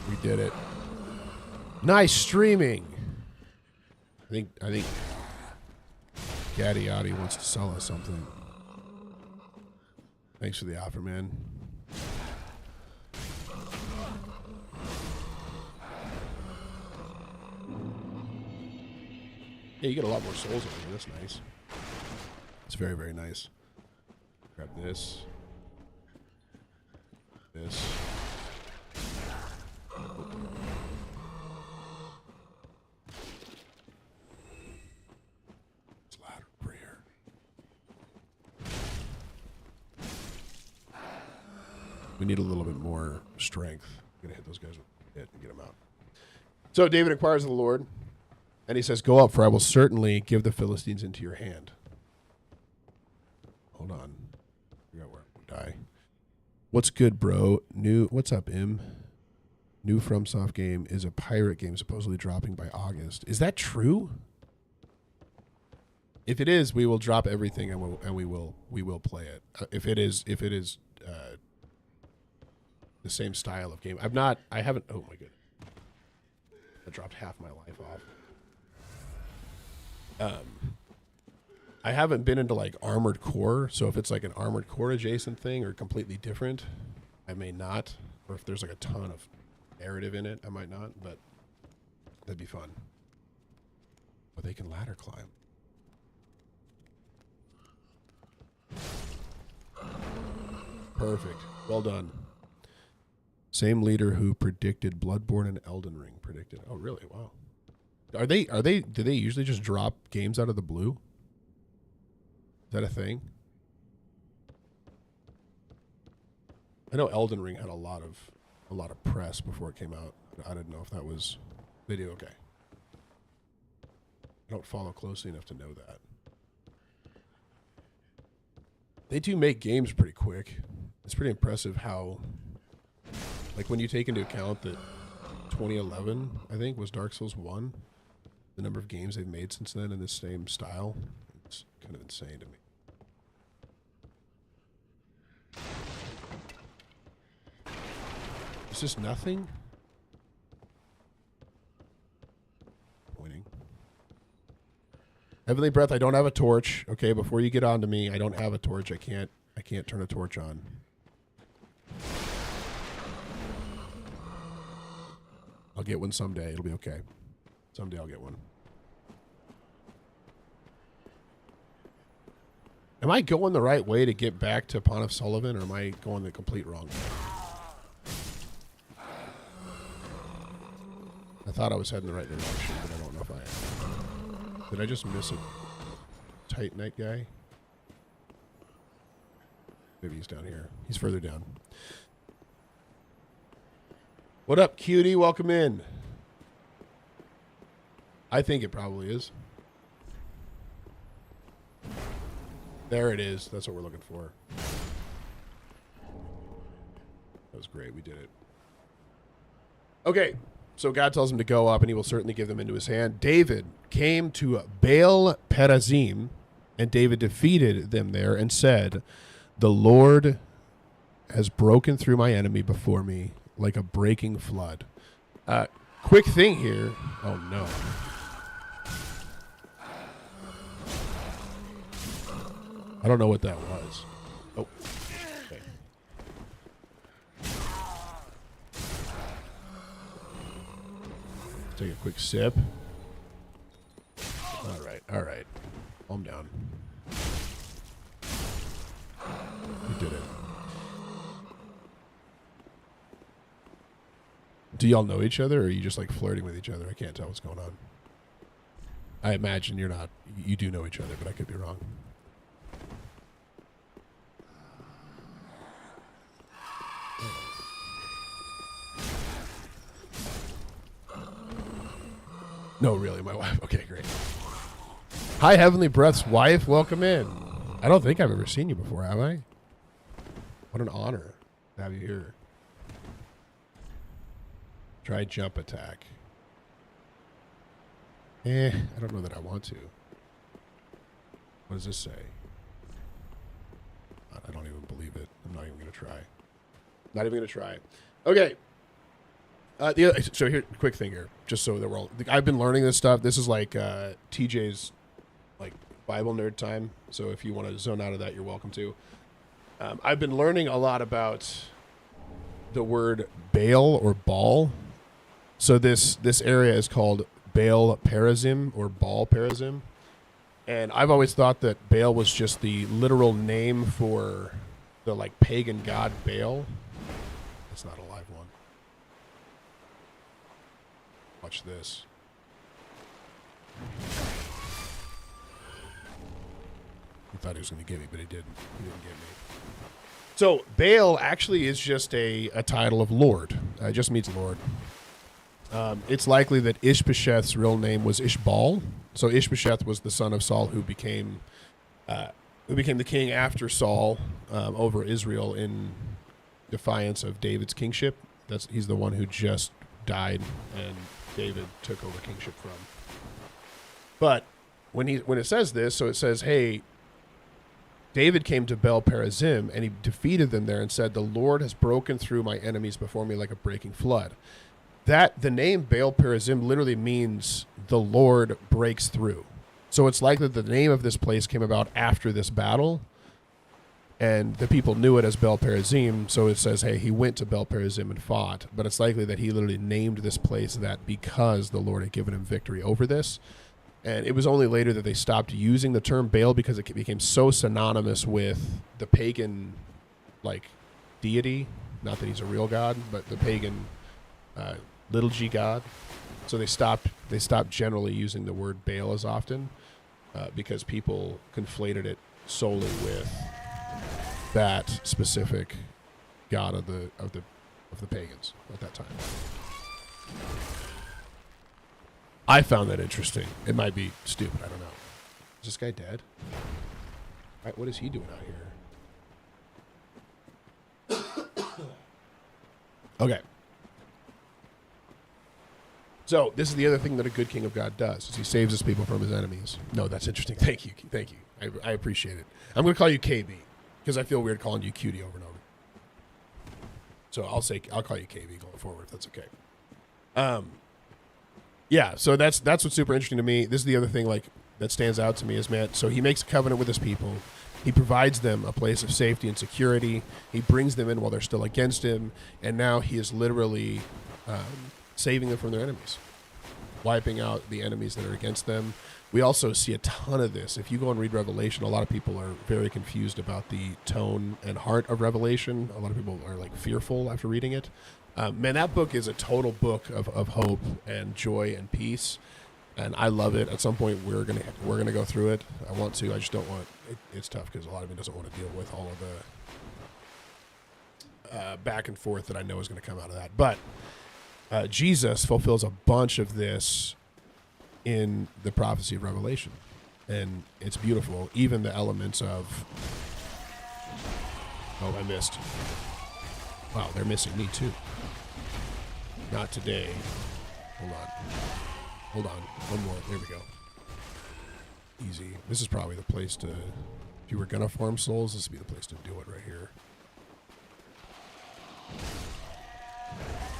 We did it. Nice streaming. I think Gaddy Yachty wants to sell us something. Thanks for the offer, man. Yeah, you get a lot more souls over here. That's nice. It's very, very nice. Grab this. This. It's ladder over here. We need a little bit more strength. I'm going to hit those guys with it and get them out. So David inquires of the Lord. And he says, go up, for I will certainly give the Philistines into your hand. Hold on. Figure out where I'm going to die. What's good, bro? What's up, Im? New FromSoft game is a pirate game supposedly dropping by August. Is that true? If it is, we will drop everything and we will play it. If it is the same style of game. I haven't, oh my goodness. I dropped half my life off. I haven't been into like Armored Core, so if it's like an Armored Core adjacent thing or completely different, I may not. Or if there's like a ton of narrative in it, I might not, but that'd be fun. But they can ladder climb. Perfect. Well done. Same leader who predicted Bloodborne and Elden Ring predicted. Oh, really? Wow. Do they usually just drop games out of the blue? Is that a thing? I know Elden Ring had a lot of press before it came out. I didn't know if that was, they do, okay. I don't follow closely enough to know that. They do make games pretty quick. It's pretty impressive how, like when you take into account that 2011, I think, was Dark Souls 1, the number of games they've made since then in the same style, it's kind of insane to me. Is this nothing? Pointing. Heavenly Breath, I don't have a torch. Okay, before you get on to me, I don't have a torch. I can't turn a torch on. I'll get one someday. It'll be okay. Someday I'll get one. Am I going the right way to get back to Pont of Sullivan, or am I going the complete wrong way? I thought I was heading the right direction, but I don't know if I am. Did I just miss a Titanite guy? Maybe he's down here. He's further down. What up, cutie? Welcome in. I think it probably is. There it is. That's what we're looking for. That was great. We did it. Okay. So God tells him to go up, and he will certainly give them into his hand. David came to Baal Perazim, and David defeated them there and said, "The Lord has broken through my enemy before me like a breaking flood." Quick thing here. Oh, no. I don't know what that was. Oh. Okay. Take a quick sip. All right. All right. Calm down. We did it. Do y'all know each other, or are you just like flirting with each other? I can't tell what's going on. I imagine you're not. You do know each other, but I could be wrong. No, really, my wife. Okay, great. Hi, Heavenly Breath's wife. Welcome in. I don't think I've ever seen you before, have I? What an honor to have you here. Try jump attack. I don't know that I want to. What does this say? I don't even believe it. I'm not even going to try. Not even going to try. Okay. So here, quick thing here, just so that we're all. I've been learning this stuff. This is like TJ's like Bible nerd time. So if you want to zone out of that, you're welcome to. I've been learning a lot about the word Baal or Baal. So this area is called Baal Perazim or Baal Perazim, and I've always thought that Baal was just the literal name for the like pagan god Baal. That's not a live one. Watch this. He thought he was going to get me, but he didn't. He didn't get me. So Baal actually is just a title of Lord. It just means Lord. It's likely that Ishbosheth's real name was Ishbaal. So Ishbosheth was the son of Saul who became the king after Saul over Israel in defiance of David's kingship. He's the one who just died and David took over kingship from. But when it says this, so it says, hey, David came to Baal Perazim and he defeated them there and said, "The Lord has broken through my enemies before me like a breaking flood." That the name Baal Perazim literally means the Lord breaks through. So it's likely that the name of this place came about after this battle, and the people knew it as Baal Perazim. So it says, hey, he went to Baal Perazim and fought, but it's likely that he literally named this place that because the Lord had given him victory over this. And it was only later that they stopped using the term Baal because it became so synonymous with the pagan, like, deity. Not that he's a real god, but the pagan little g god. So they stopped generally using the word Baal as often because people conflated it solely with that specific god of the pagans at that time. I found that interesting. It might be stupid. I don't know. Is this guy dead? All right, what is he doing out here? Okay. So this is the other thing that a good king of God does, is he saves his people from his enemies. No, that's interesting. Thank you. I appreciate it. I'm going to call you KB because I feel weird calling you cutie over and over. So I'll call you KB going forward if that's okay. Yeah, so that's what's super interesting to me. This is the other thing like that stands out to me is, man, so he makes a covenant with his people. He provides them a place of safety and security. He brings them in while they're still against him. And now he is literally saving them from their enemies, wiping out the enemies that are against them. We also see a ton of this. If you go and read Revelation, a lot of people are very confused about the tone and heart of Revelation. A lot of people are like fearful after reading it. Man, that book is a total book of hope and joy and peace, and I love it. At some point, we're gonna go through it. I want to. I just don't want. It's tough because a lot of me doesn't want to deal with all of the back and forth that I know is going to come out of that. But Jesus fulfills a bunch of this in the prophecy of Revelation, and it's beautiful. Even the elements of I missed. Wow, they're missing me too. Not today. Hold on. One more. There we go. Easy. This is probably the place to, if you were gonna farm souls, this would be the place to do it right here.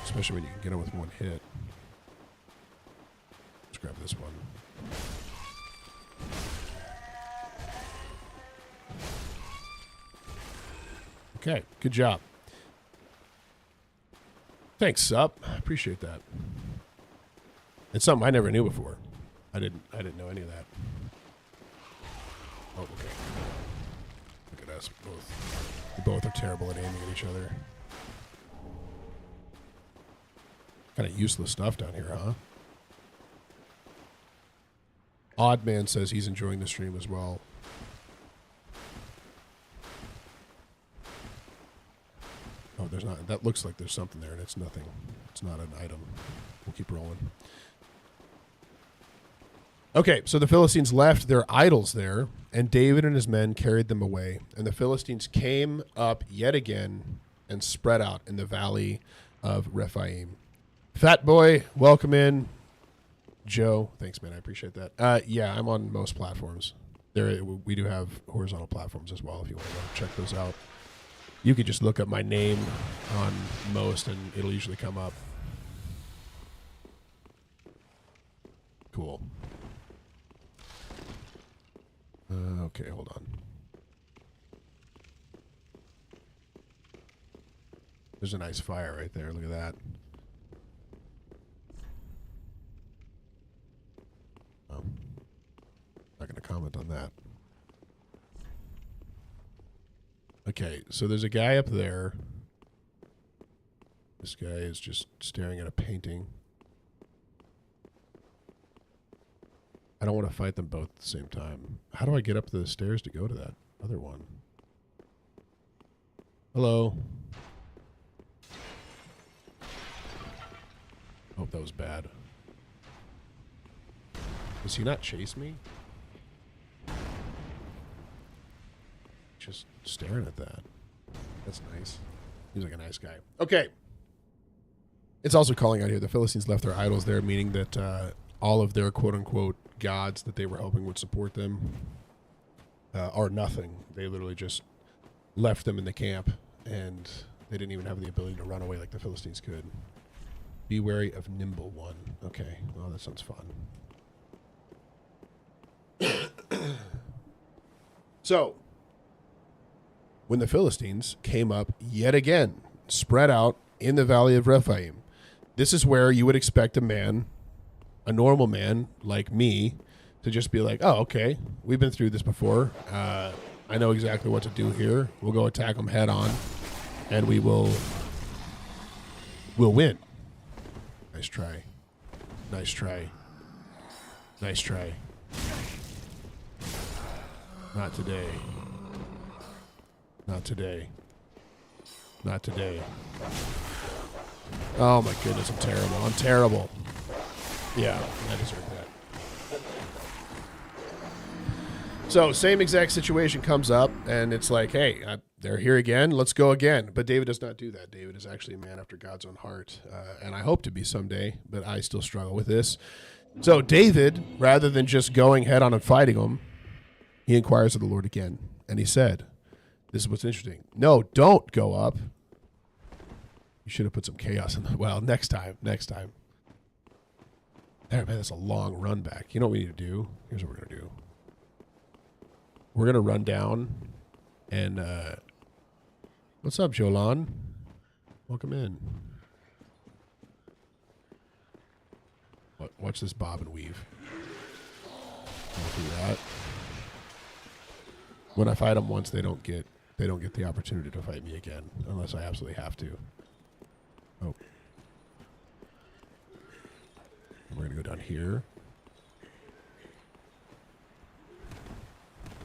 Especially when you can get them with one hit. Let's grab this one. Okay, good job. Thanks, Sup. I appreciate that. It's something I never knew before. I didn't know any of that. Oh, okay. Look at us both. We both are terrible at aiming at each other. Kind of useless stuff down here, huh? Oddman says he's enjoying the stream as well. Oh, there's not. That looks like there's something there, and it's nothing. It's not an item. We'll keep rolling. Okay, so the Philistines left their idols there, and David and his men carried them away. And the Philistines came up yet again and spread out in the valley of Rephaim. Fat Boy, welcome in. Joe, thanks, man. I appreciate that. Yeah, I'm on most platforms. We do have horizontal platforms as well if you want to go check those out. You could just look up my name on most, and it'll usually come up. Cool. Okay, hold on. There's a nice fire right there. Look at that. Oh. Not going to comment on that. Okay, so there's a guy up there. This guy is just staring at a painting. I don't want to fight them both at the same time. How do I get up the stairs to go to that other one? Hello. Oh, that was bad. Does he not chase me? Just staring at that. That's nice. He's like a nice guy. Okay. It's also calling out here the Philistines left their idols there, meaning that all of their quote-unquote gods that they were hoping would support them are nothing. They literally just left them in the camp, and they didn't even have the ability to run away like the Philistines could. Be wary of Nimble One. Okay. Well, that sounds fun. So, when the Philistines came up yet again, spread out in the valley of Rephaim, this is where you would expect a normal man like me, to just be like, oh, okay, we've been through this before. I know exactly what to do here. We'll go attack them head on, and we'll win. Nice try. Nice try. Nice try. Not today. Not today. Not today. Oh my goodness, I'm terrible. I'm terrible. Yeah, I deserve that. So, same exact situation comes up, and it's like, hey, they're here again. Let's go again. But David does not do that. David is actually a man after God's own heart, and I hope to be someday, but I still struggle with this. So, David, rather than just going head on and fighting them, he inquires of the Lord again, and he said, this is what's interesting. No, don't go up. You should have put some chaos in the... Well, next time. There, man, that's a long run back. You know what we need to do? Here's what we're going to do. We're going to run down and... what's up, Jolan? Welcome in. Watch this bob and weave. I'll do that. When I fight them once, they don't get the opportunity to fight me again unless I absolutely have to. Oh. We're going to go down here.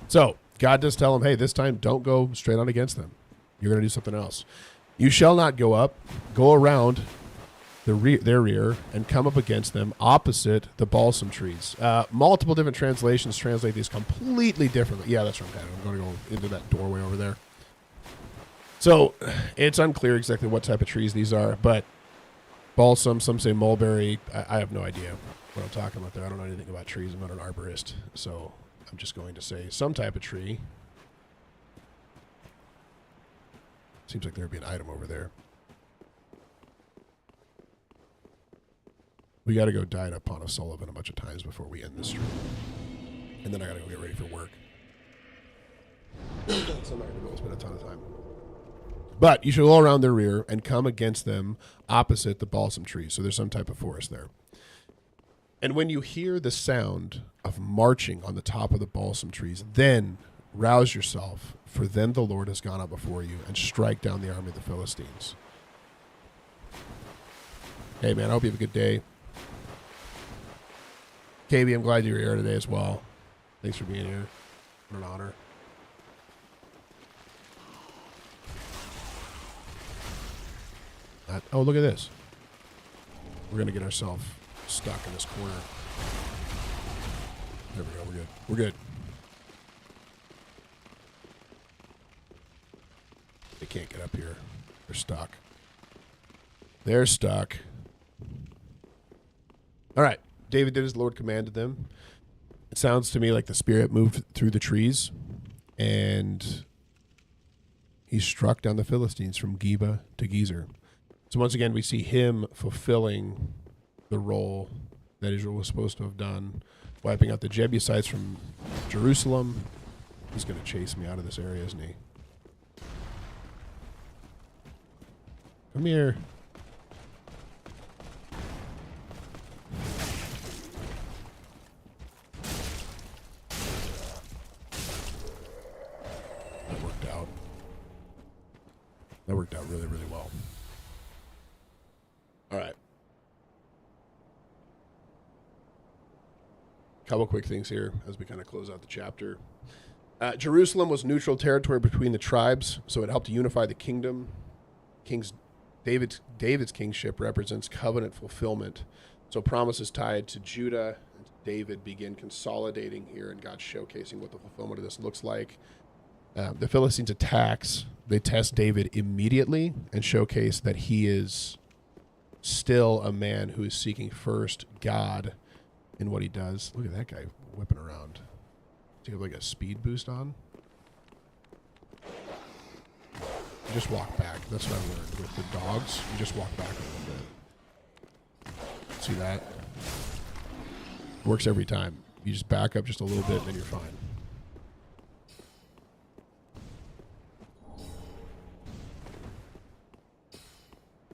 So, God does tell him, hey, this time don't go straight on against them. You're going to do something else. You shall not go up, go around their rear, and come up against them opposite the balsam trees. Multiple different translations translate these completely differently. Yeah, that's right. I'm going to go into that doorway over there. So, it's unclear exactly what type of trees these are, but balsam, some say mulberry. I have no idea what I'm talking about there. I don't know anything about trees. I'm not an arborist, so I'm just going to say some type of tree. Seems like there'd be an item over there. We got to go die to Pond of Sullivan a bunch of times before we end this stream. And then I got to go get ready for work. So I'm not going to go spend a ton of time. But you shall go around their rear and come against them opposite the balsam trees. So there's some type of forest there. And when you hear the sound of marching on the top of the balsam trees, then rouse yourself, for then the Lord has gone out before you, and strike down the army of the Philistines. Hey, man, I hope you have a good day. KB, I'm glad you were here today as well. Thanks for being here. What an honor. Oh, look at this. We're going to get ourselves stuck in this corner. There we go. We're good. We're good. They can't get up here. They're stuck. They're stuck. All right. David did as the Lord commanded them. It sounds to me like the Spirit moved through the trees, and he struck down the Philistines from Geba to Gezer. So once again, we see him fulfilling the role that Israel was supposed to have done, wiping out the Jebusites from Jerusalem. He's going to chase me out of this area, isn't he? Come here. That worked out. That worked out really, really well. All right. Couple quick things here as we kind of close out the chapter. Jerusalem was neutral territory between the tribes, so it helped to unify the kingdom. David's kingship represents covenant fulfillment. So promises tied to Judah and to David begin consolidating here, and God showcasing what the fulfillment of this looks like. The Philistines' attacks, they test David immediately and showcase that he is still a man who is seeking first God in what he does. Look at that guy whipping around. Does he have like a speed boost on? You just walk back. That's what I learned with the dogs. You just walk back a little bit. See that? Works every time. You just back up just a little bit and then you're fine.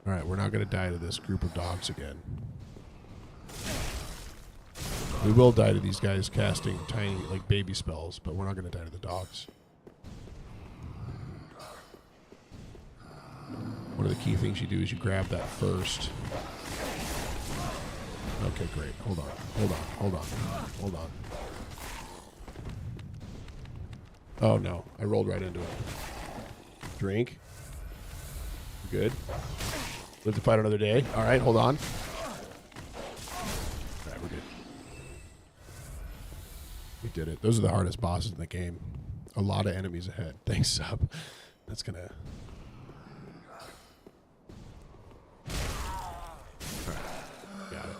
All right, we're not going to die to this group of dogs again. We will die to these guys casting tiny, like, baby spells, but we're not going to die to the dogs. One of the key things you do is you grab that first. Okay, great. Hold on. Oh, no. I rolled right into it. Drink. Good. Live to fight another day. All right, hold on. All right, we're good. We did it. Those are the hardest bosses in the game. A lot of enemies ahead. Thanks, Sub. That's going to... All right. Got it.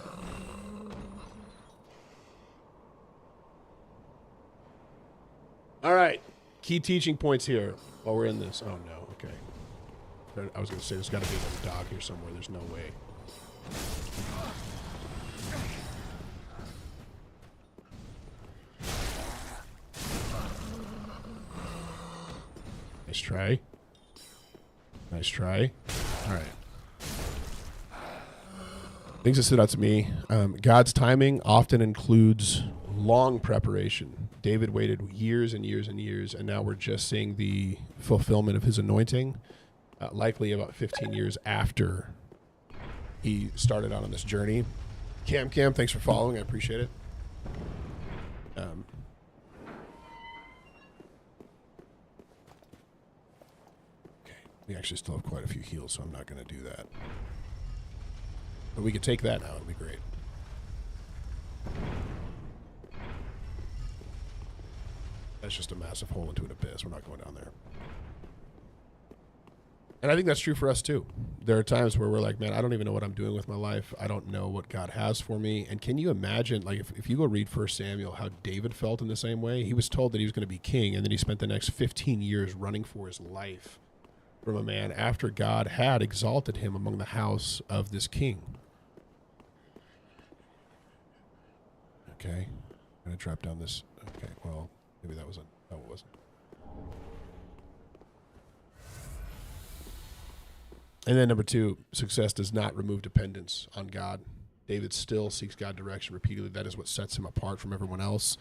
All right. Key teaching points here while we're in this. Oh, no. Okay. I was going to say there's got to be another dog here somewhere. There's no way. Nice try. Nice try. All right. Things that stood out to me, God's timing often includes long preparation. David waited years and years and years, and now we're just seeing the fulfillment of his anointing, likely about 15 years after he started out on this journey. Cam, thanks for following. I appreciate it. Okay, we actually still have quite a few heals, so I'm not going to do that. But we could take that now. It'd be great. That's just a massive hole into an abyss. We're not going down there. And I think that's true for us too. There are times where we're like, man, I don't even know what I'm doing with my life. I don't know what God has for me. And can you imagine, like, if you go read 1 Samuel, how David felt in the same way? He was told that he was going to be king, and then he spent the next 15 years running for his life from a man after God had exalted him among the house of this king. Okay. I'm going to drop down this. Okay, well, maybe that wasn't. No, it wasn't. And then number 2, success does not remove dependence on God. David still seeks God's direction repeatedly. That is what sets him apart from everyone else.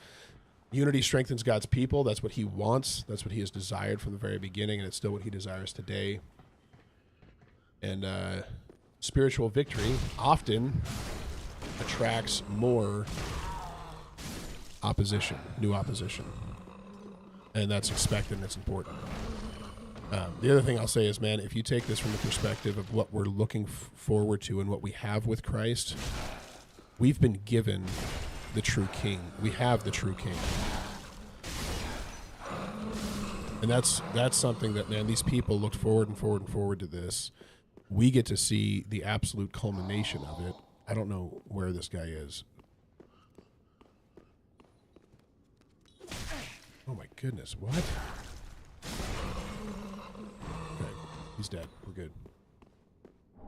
Unity strengthens God's people. That's what he wants. That's what he has desired from the very beginning, and it's still what he desires today. And spiritual victory often attracts more opposition, new opposition. And that's expected and it's important. The other thing I'll say is, man, if you take this from the perspective of what we're looking forward to and what we have with Christ, we've been given the true King. We have the true King. And that's something that, man, these people looked forward and forward and forward to this. We get to see the absolute culmination of it. I don't know where this guy is. Oh my goodness, what? Okay, he's dead. We're good.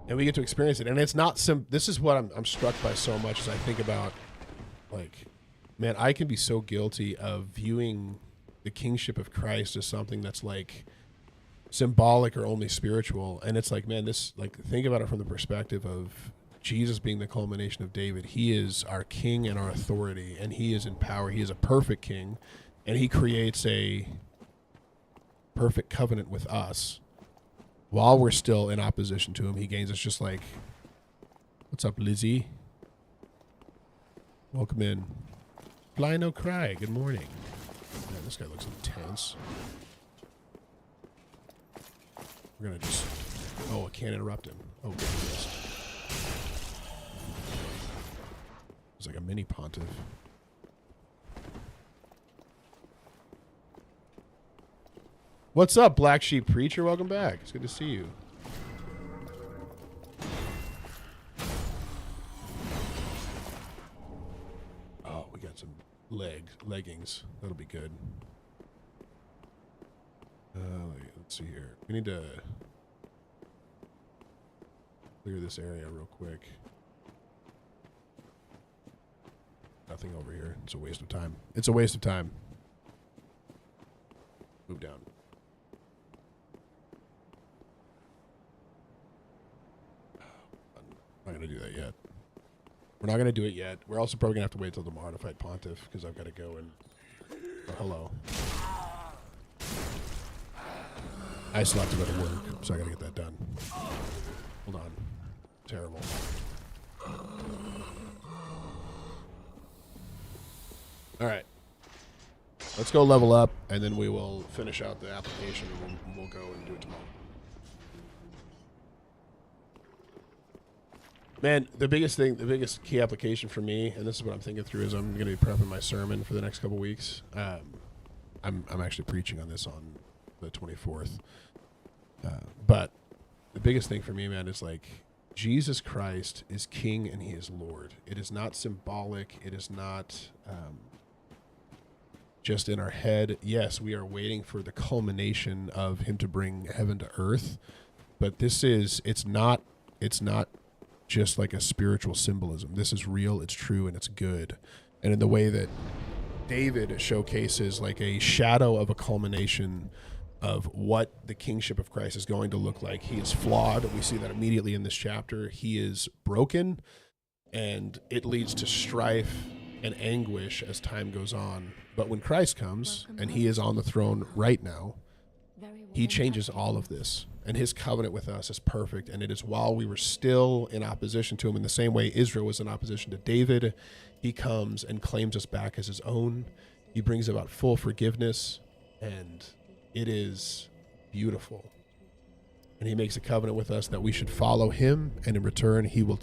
And we get to experience it. And it's not this is what I'm struck by so much as I think about, like, man, I can be so guilty of viewing the kingship of Christ as something that's like symbolic or only spiritual. And it's like, man, this, like, think about it from the perspective of Jesus being the culmination of David. He is our king and our authority, and he is in power. He is a perfect king, and he creates a perfect covenant with us while we're still in opposition to him. He gains us, just like, what's up, Lizzie? Welcome in. Fly no cry. Good morning. Man, this guy looks intense. We're gonna just, oh, I can't interrupt him. Oh, goodness. It's like a mini pontiff. What's up, Black Sheep Preacher? Welcome back. It's good to see you. Oh, we got some leggings. That'll be good. Let's see here. We need to clear this area real quick. Nothing over here. It's a waste of time. It's a waste of time. Move down. I'm not going to do that yet. We're not going to do it yet. We're also probably going to have to wait till tomorrow to fight Pontiff, because I've got to go and... Oh, hello. I still have to go to work, so I got to get that done. Hold on. Terrible. All right. Let's go level up, and then we will finish out the application, and we'll go and do it tomorrow. Man, the biggest key application for me, and this is what I'm thinking through, is I'm going to be prepping my sermon for the next couple weeks. I'm actually preaching on this on the 24th. But the biggest thing for me, man, is like, Jesus Christ is King and he is Lord. It is not symbolic. It is not just in our head. Yes, we are waiting for the culmination of him to bring heaven to earth. But it's not just like a spiritual symbolism. This is real, it's true, and it's good. And in the way that David showcases like a shadow of a culmination of what the kingship of Christ is going to look like. He is flawed. We see that immediately in this chapter. He is broken. and it leads to strife and anguish as time goes on. But when Christ comes, and he is on the throne right now, he changes all of this. And his covenant with us is perfect. And it is while we were still in opposition to him, in the same way Israel was in opposition to David, he comes and claims us back as his own. He brings about full forgiveness, and it is beautiful. And he makes a covenant with us that we should follow him, and in return, he will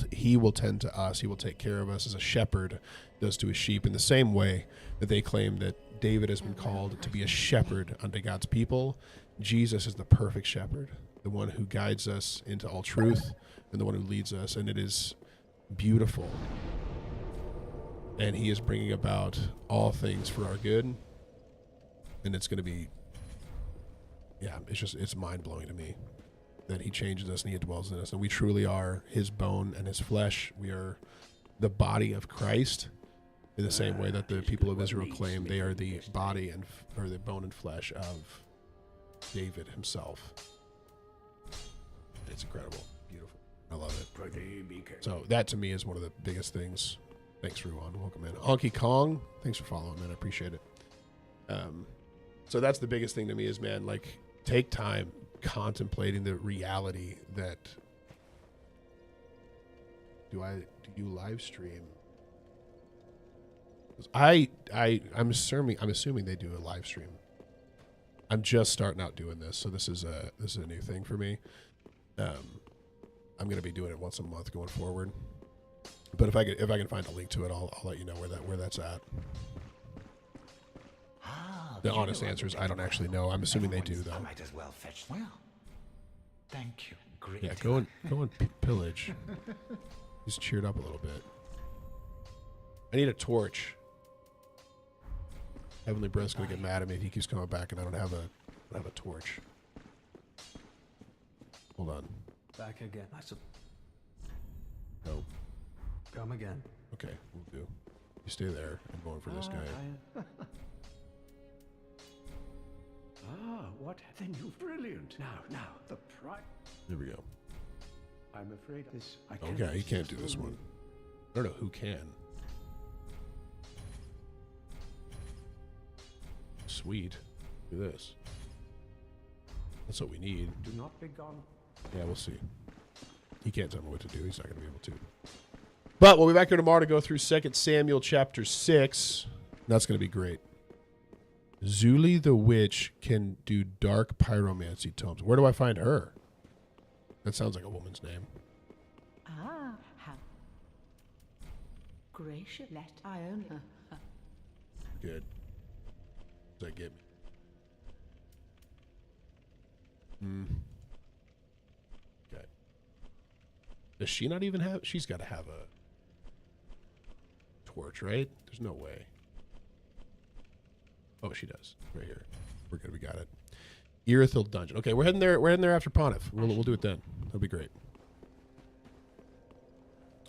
tend to us. He will take care of us as a shepherd does to his sheep, in the same way that they claim that David has been called to be a shepherd unto God's people. Jesus is the perfect shepherd, the one who guides us into all truth, and the one who leads us, and it is beautiful. And he is bringing about all things for our good, and it's going to be, it's mind-blowing to me that he changes us and he dwells in us, and we truly are his bone and his flesh. We are the body of Christ, in the same way that the people of Israel claim they are the body or the bone and flesh of David himself. It's incredible, beautiful. I love it. So that to me is one of the biggest things. Thanks, Ruan. Welcome in. Honky Kong, thanks for following, man. I appreciate it. So that's the biggest thing to me is, man, like, take time contemplating the reality that do you live stream? I'm assuming they do a live stream. I'm just starting out doing this, so this is a new thing for me. I'm gonna be doing it once a month going forward. But if I can find a link to it, I'll let you know where that's at. The honest answer is I don't actually know. I'm assuming they do, though. I might as well fetch. Well, thank you. Great. Yeah, go and pillage. He's cheered up a little bit. I need a torch. Heavenly Breath's gonna get mad at me if he keeps coming back and I don't have a torch. Hold on. Back again. No. Come again. Okay, we'll do. You stay there. I'm going for this guy. What? Then you brilliant. Now, the price. There we go. I'm afraid this. I can't. Okay, he can't do this one. I don't know who can. Sweet. Do this. That's what we need. Do not be gone. Yeah, we'll see. He can't tell me what to do. He's not going to be able to. But we'll be back here tomorrow to go through 2 Samuel chapter 6. That's going to be great. Zuli the witch can do dark pyromancy tomes. Where do I find her? That sounds like a woman's name. How gracious. Let I own her. Good. Does that get me? Okay. Does she not even have? She's got to have a torch, right? There's no way. Oh, she does. Right here. We're good. We got it. Irithil Dungeon. Okay, we're heading there. We're heading there after Pontiff. We'll do it then. That'll be great.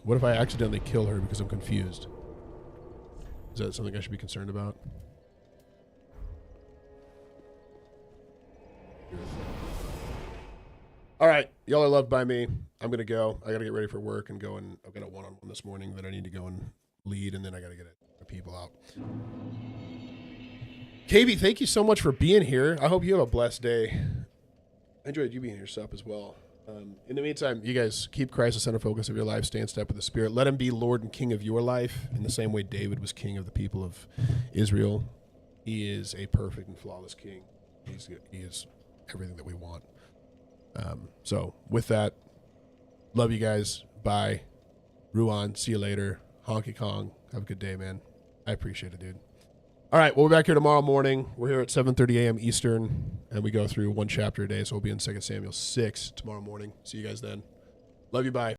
What if I accidentally kill her because I'm confused? Is that something I should be concerned about? All right, y'all are loved by me. I'm gonna go. I gotta get ready for work and go. And I've got a one-on-one this morning that I need to go and lead, and then I gotta get the people out. KB, thank you so much for being here. I hope you have a blessed day. I enjoyed you being here, Sup, as well. In the meantime, you guys keep Christ the center focus of your life. Stay in step with the Spirit. Let him be Lord and King of your life in the same way David was king of the people of Israel. He is a perfect and flawless king. He is everything that we want. So with that, love you guys. Bye. Ruan, see you later. Honky Kong, have a good day, man. I appreciate it, dude. All right, we'll be back here tomorrow morning. We're here at 7:30 a.m. Eastern, and we go through one chapter a day, so we'll be in 2 Samuel 6 tomorrow morning. See you guys then. Love you, bye.